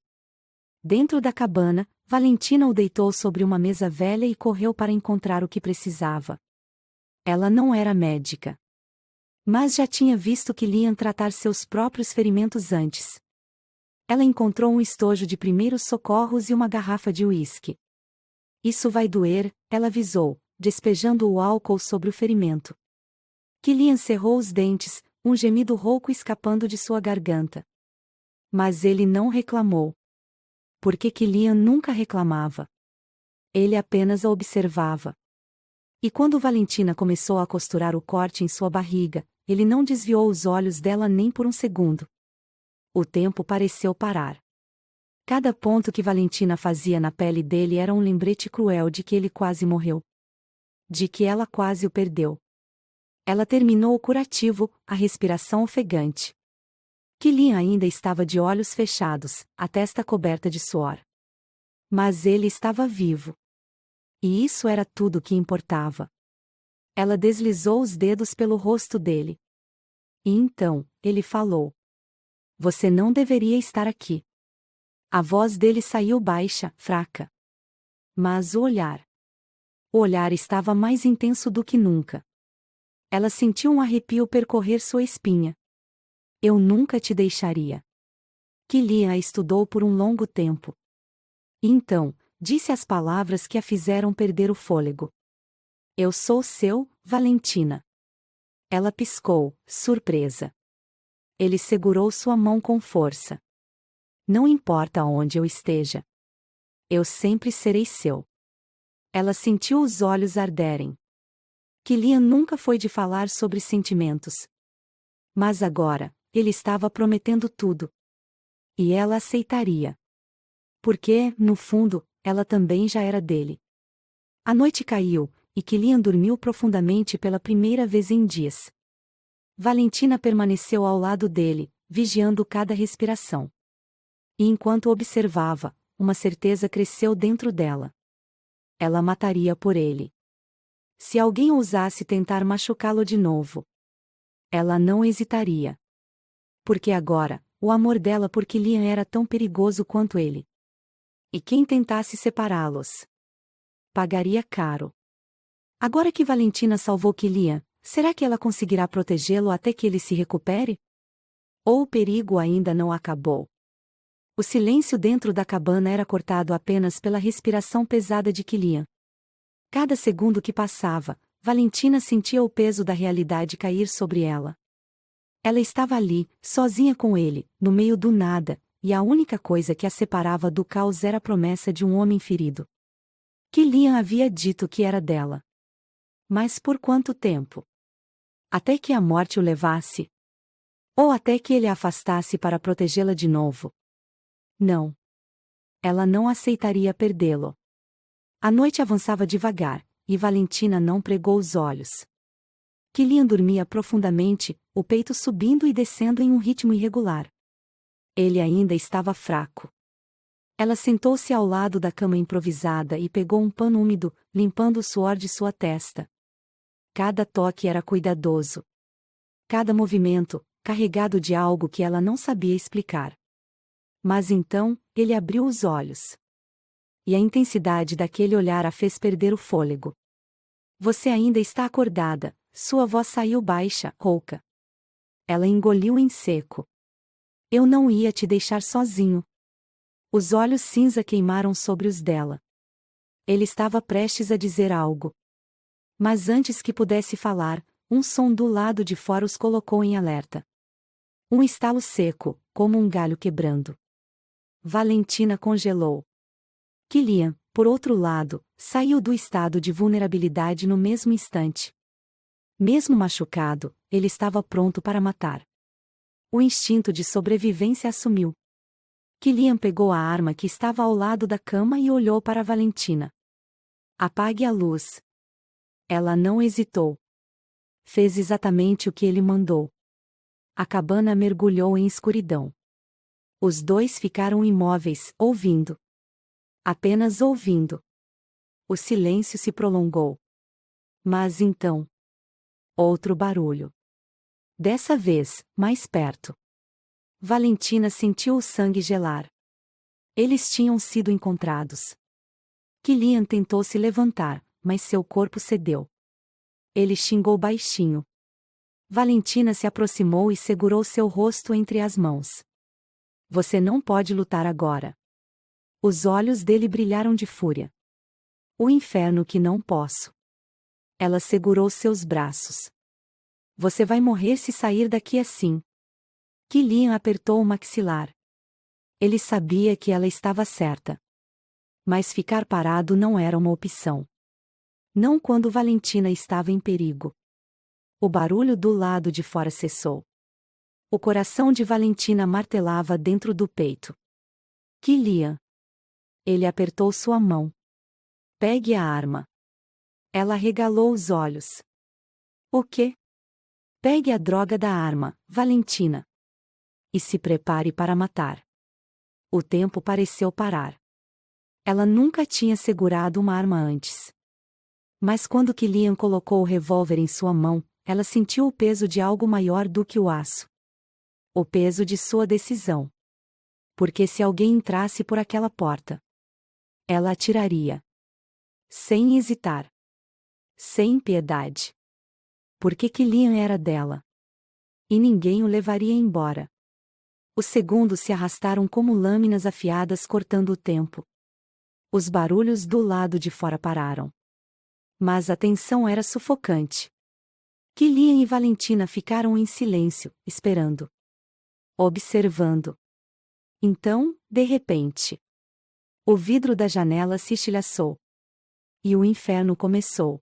Dentro da cabana, Valentina o deitou sobre uma mesa velha e correu para encontrar o que precisava. Ela não era médica. Mas já tinha visto Killian tratar seus próprios ferimentos antes. Ela encontrou um estojo de primeiros socorros e uma garrafa de uísque. Isso vai doer, ela avisou, despejando o álcool sobre o ferimento. Killian cerrou os dentes, um gemido rouco escapando de sua garganta. Mas ele não reclamou. Porque Killian nunca reclamava. Ele apenas a observava. E quando Valentina começou a costurar o corte em sua barriga, ele não desviou os olhos dela nem por um segundo. O tempo pareceu parar. Cada ponto que Valentina fazia na pele dele era um lembrete cruel de que ele quase morreu. De que ela quase o perdeu. Ela terminou o curativo, a respiração ofegante. Killian ainda estava de olhos fechados, a testa coberta de suor. Mas ele estava vivo. E isso era tudo o que importava. Ela deslizou os dedos pelo rosto dele. E então, ele falou. Você não deveria estar aqui. A voz dele saiu baixa, fraca. Mas o olhar. O olhar estava mais intenso do que nunca. Ela sentiu um arrepio percorrer sua espinha. Eu nunca te deixaria. Killian a estudou por um longo tempo. E então, disse as palavras que a fizeram perder o fôlego. Eu sou seu, Valentina. Ela piscou, surpresa. Ele segurou sua mão com força. Não importa onde eu esteja. Eu sempre serei seu. Ela sentiu os olhos arderem. Killian nunca foi de falar sobre sentimentos. Mas agora, ele estava prometendo tudo. E ela aceitaria. Porque, no fundo, ela também já era dele. A noite caiu, e Killian dormiu profundamente pela primeira vez em dias. Valentina permaneceu ao lado dele, vigiando cada respiração. E enquanto observava, uma certeza cresceu dentro dela. Ela mataria por ele. Se alguém ousasse tentar machucá-lo de novo, ela não hesitaria. Porque agora, o amor dela por Killian era tão perigoso quanto ele. E quem tentasse separá-los pagaria caro. Agora que Valentina salvou Killian, será que ela conseguirá protegê-lo até que ele se recupere? Ou o perigo ainda não acabou? O silêncio dentro da cabana era cortado apenas pela respiração pesada de Killian. Cada segundo que passava, Valentina sentia o peso da realidade cair sobre ela. Ela estava ali, sozinha com ele, no meio do nada, e a única coisa que a separava do caos era a promessa de um homem ferido. Killian havia dito que era dela. Mas por quanto tempo? Até que a morte o levasse? Ou até que ele a afastasse para protegê-la de novo? Não. Ela não aceitaria perdê-lo. A noite avançava devagar, e Valentina não pregou os olhos. Killian dormia profundamente, o peito subindo e descendo em um ritmo irregular. Ele ainda estava fraco. Ela sentou-se ao lado da cama improvisada e pegou um pano úmido, limpando o suor de sua testa. Cada toque era cuidadoso. Cada movimento, carregado de algo que ela não sabia explicar. Mas então, ele abriu os olhos. E a intensidade daquele olhar a fez perder o fôlego. Você ainda está acordada, sua voz saiu baixa, rouca. Ela engoliu em seco. Eu não ia te deixar sozinho. Os olhos cinza queimaram sobre os dela. Ele estava prestes a dizer algo. Mas antes que pudesse falar, um som do lado de fora os colocou em alerta. Um estalo seco, como um galho quebrando. Valentina congelou. Killian, por outro lado, saiu do estado de vulnerabilidade no mesmo instante. Mesmo machucado, ele estava pronto para matar. O instinto de sobrevivência assumiu. Killian pegou a arma que estava ao lado da cama e olhou para Valentina. Apague a luz. Ela não hesitou. Fez exatamente o que ele mandou. A cabana mergulhou em escuridão. Os dois ficaram imóveis, ouvindo. Apenas ouvindo. O silêncio se prolongou. Mas então. Outro barulho. Dessa vez, mais perto. Valentina sentiu o sangue gelar. Eles tinham sido encontrados. Killian tentou se levantar, mas seu corpo cedeu. Ele xingou baixinho. Valentina se aproximou e segurou seu rosto entre as mãos. Você não pode lutar agora. Os olhos dele brilharam de fúria. O inferno que não posso. Ela segurou seus braços. Você vai morrer se sair daqui assim. Killian apertou o maxilar. Ele sabia que ela estava certa. Mas ficar parado não era uma opção. Não quando Valentina estava em perigo. O barulho do lado de fora cessou. O coração de Valentina martelava dentro do peito. Killian. Ele apertou sua mão. Pegue a arma. Ela regalou os olhos. O quê? Pegue a droga da arma, Valentina. E se prepare para matar. O tempo pareceu parar. Ela nunca tinha segurado uma arma antes. Mas quando Killian colocou o revólver em sua mão, ela sentiu o peso de algo maior do que o aço. O peso de sua decisão. Porque se alguém entrasse por aquela porta, ela atiraria. Sem hesitar. Sem piedade. Porque Killian era dela. E ninguém o levaria embora. Os segundos se arrastaram como lâminas afiadas cortando o tempo. Os barulhos do lado de fora pararam. Mas a tensão era sufocante. Killian e Valentina ficaram em silêncio, esperando. Observando. Então, de repente, o vidro da janela se estilhaçou. E o inferno começou.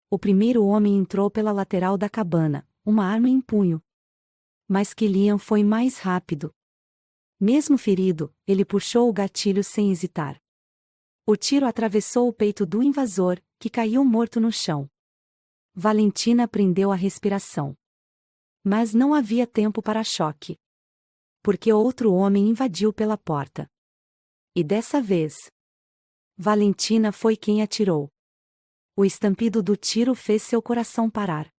O primeiro homem entrou pela lateral da cabana, uma arma em punho. Mas Killian foi mais rápido. Mesmo ferido, ele puxou o gatilho sem hesitar. O tiro atravessou o peito do invasor, que caiu morto no chão. Valentina prendeu a respiração. Mas não havia tempo para choque. Porque outro homem invadiu pela porta. E dessa vez, Valentina foi quem atirou. O estampido do tiro fez seu coração parar.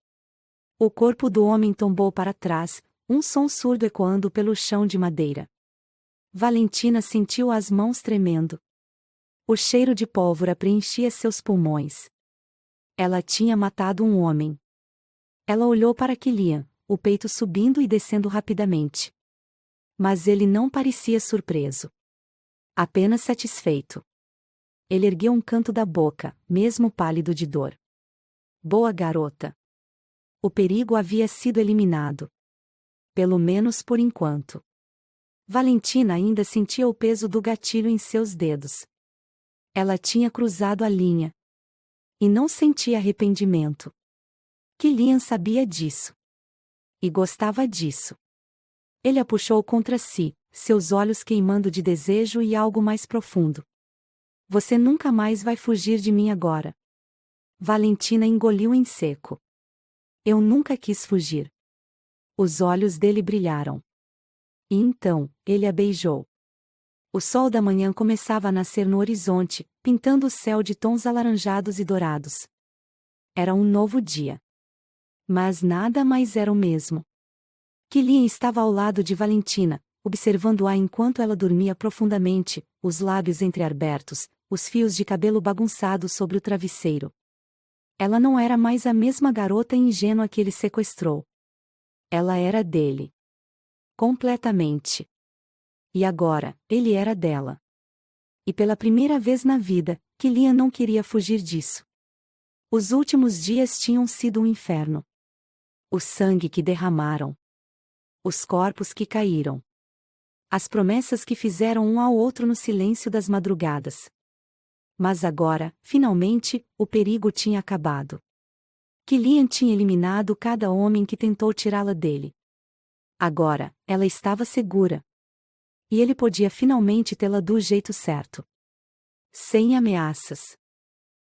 O corpo do homem tombou para trás, um som surdo ecoando pelo chão de madeira. Valentina sentiu as mãos tremendo. O cheiro de pólvora preenchia seus pulmões. Ela tinha matado um homem. Ela olhou para Killian, o peito subindo e descendo rapidamente. Mas ele não parecia surpreso. Apenas satisfeito. Ele ergueu um canto da boca, mesmo pálido de dor. Boa garota. O perigo havia sido eliminado. Pelo menos por enquanto. Valentina ainda sentia o peso do gatilho em seus dedos. Ela tinha cruzado a linha. E não sentia arrependimento. Killian sabia disso. E gostava disso. Ele a puxou contra si, seus olhos queimando de desejo e algo mais profundo. Você nunca mais vai fugir de mim agora. Valentina engoliu em seco. Eu nunca quis fugir. Os olhos dele brilharam. E então, ele a beijou. O sol da manhã começava a nascer no horizonte, pintando o céu de tons alaranjados e dourados. Era um novo dia. Mas nada mais era o mesmo. Killian estava ao lado de Valentina, observando-a enquanto ela dormia profundamente, os lábios entreabertos, os fios de cabelo bagunçados sobre o travesseiro. Ela não era mais a mesma garota ingênua que ele sequestrou. Ela era dele. Completamente. E agora, ele era dela. E pela primeira vez na vida, Killian não queria fugir disso. Os últimos dias tinham sido um inferno. O sangue que derramaram. Os corpos que caíram. As promessas que fizeram um ao outro no silêncio das madrugadas. Mas agora, finalmente, o perigo tinha acabado. Killian tinha eliminado cada homem que tentou tirá-la dele. Agora, ela estava segura. E ele podia finalmente tê-la do jeito certo. Sem ameaças.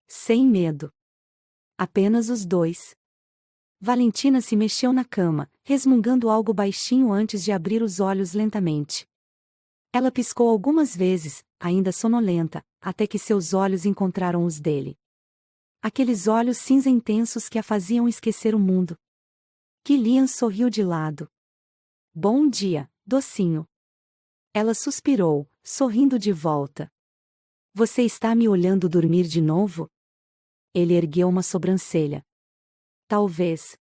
Sem medo. Apenas os dois. Valentina se mexeu na cama, resmungando algo baixinho antes de abrir os olhos lentamente. Ela piscou algumas vezes, ainda sonolenta, até que seus olhos encontraram os dele. Aqueles olhos cinza intensos que a faziam esquecer o mundo. Killian sorriu de lado. Bom dia, docinho. Ela suspirou, sorrindo de volta. Você está me olhando dormir de novo? Ele ergueu uma sobrancelha. Talvez.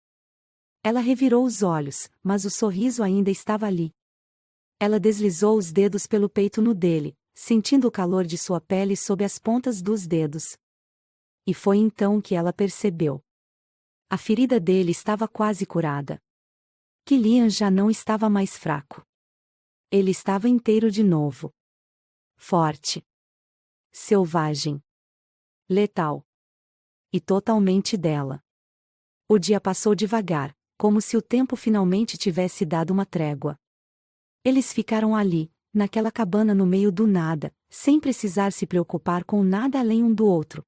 Ela revirou os olhos, mas o sorriso ainda estava ali. Ela deslizou os dedos pelo peito nu dele, sentindo o calor de sua pele sob as pontas dos dedos. E foi então que ela percebeu. A ferida dele estava quase curada. Killian já não estava mais fraco. Ele estava inteiro de novo. Forte. Selvagem. Letal. E totalmente dela. O dia passou devagar, como se o tempo finalmente tivesse dado uma trégua. Eles ficaram ali, naquela cabana no meio do nada, sem precisar se preocupar com nada além um do outro.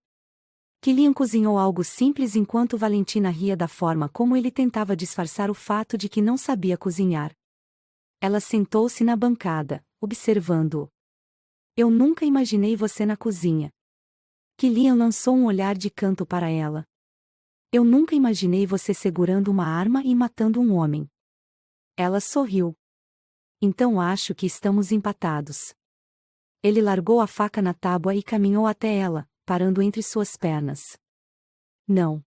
Killian cozinhou algo simples enquanto Valentina ria da forma como ele tentava disfarçar o fato de que não sabia cozinhar. Ela sentou-se na bancada, observando-o. Eu nunca imaginei você na cozinha. Killian lançou um olhar de canto para ela. Eu nunca imaginei você segurando uma arma e matando um homem. Ela sorriu. Então acho que estamos empatados. Ele largou a faca na tábua e caminhou até ela, parando entre suas pernas. Não.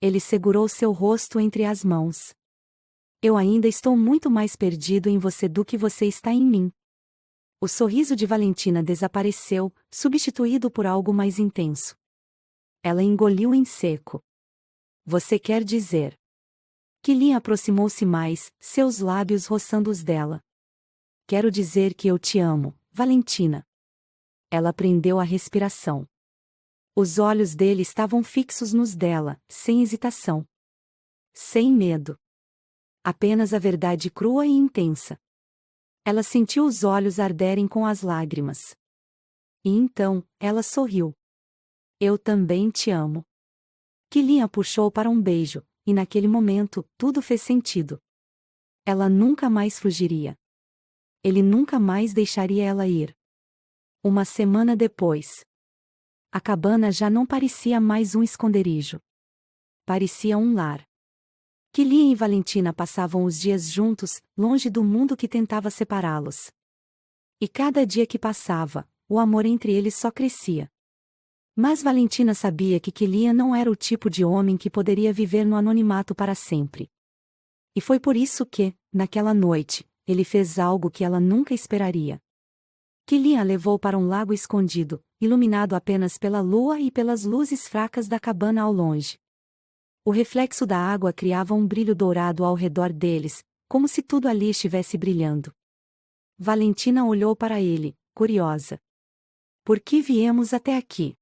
Ele segurou seu rosto entre as mãos. Eu ainda estou muito mais perdido em você do que você está em mim. O sorriso de Valentina desapareceu, substituído por algo mais intenso. Ela engoliu em seco. Você quer dizer? Killian aproximou-se mais, seus lábios roçando os dela. Quero dizer que eu te amo, Valentina. Ela prendeu a respiração. Os olhos dele estavam fixos nos dela, sem hesitação. Sem medo. Apenas a verdade crua e intensa. Ela sentiu os olhos arderem com as lágrimas. E então, ela sorriu. Eu também te amo. Killian a puxou para um beijo, e naquele momento, tudo fez sentido. Ela nunca mais fugiria. Ele nunca mais deixaria ela ir. Uma semana depois. A cabana já não parecia mais um esconderijo. Parecia um lar. Killian e Valentina passavam os dias juntos, longe do mundo que tentava separá-los. E cada dia que passava, o amor entre eles só crescia. Mas Valentina sabia que Killian não era o tipo de homem que poderia viver no anonimato para sempre. E foi por isso que, naquela noite, ele fez algo que ela nunca esperaria. Killian a levou para um lago escondido, iluminado apenas pela lua e pelas luzes fracas da cabana ao longe. O reflexo da água criava um brilho dourado ao redor deles, como se tudo ali estivesse brilhando. Valentina olhou para ele, curiosa. Por que viemos até aqui?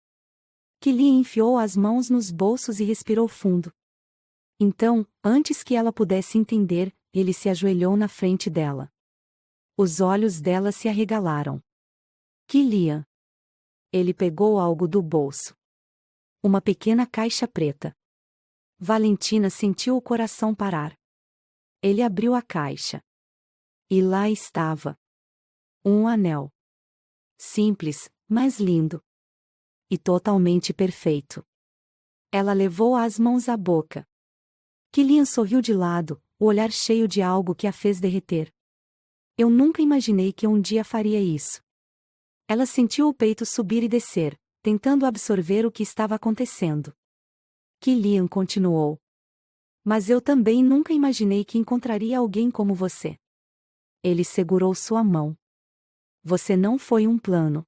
Killian enfiou as mãos nos bolsos e respirou fundo. Então, antes que ela pudesse entender, ele se ajoelhou na frente dela. Os olhos dela se arregalaram. Killian. Ele pegou algo do bolso. Uma pequena caixa preta. Valentina sentiu o coração parar. Ele abriu a caixa. E lá estava. Um anel. Simples, mas lindo. E totalmente perfeito. Ela levou as mãos à boca. Killian sorriu de lado, o olhar cheio de algo que a fez derreter. Eu nunca imaginei que um dia faria isso. Ela sentiu o peito subir e descer, tentando absorver o que estava acontecendo. Killian continuou. Mas eu também nunca imaginei que encontraria alguém como você. Ele segurou sua mão. Você não foi um plano.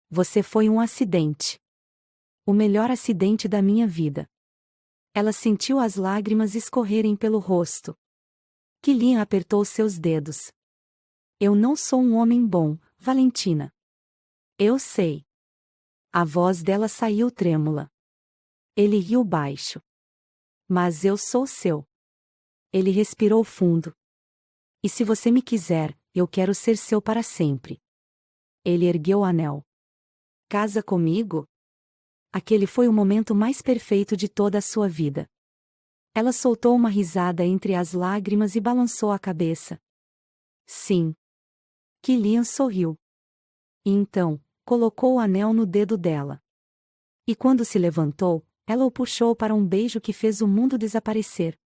Você foi um acidente. O melhor acidente da minha vida. Ela sentiu as lágrimas escorrerem pelo rosto. Killian apertou seus dedos. Eu não sou um homem bom, Valentina. Eu sei. A voz dela saiu trêmula. Ele riu baixo. Mas eu sou seu. Ele respirou fundo. E se você me quiser, eu quero ser seu para sempre. Ele ergueu o anel. Casa comigo? Aquele foi o momento mais perfeito de toda a sua vida. Ela soltou uma risada entre as lágrimas e balançou a cabeça. Sim. Killian sorriu. E então, colocou o anel no dedo dela. E quando se levantou, ela o puxou para um beijo que fez o mundo desaparecer.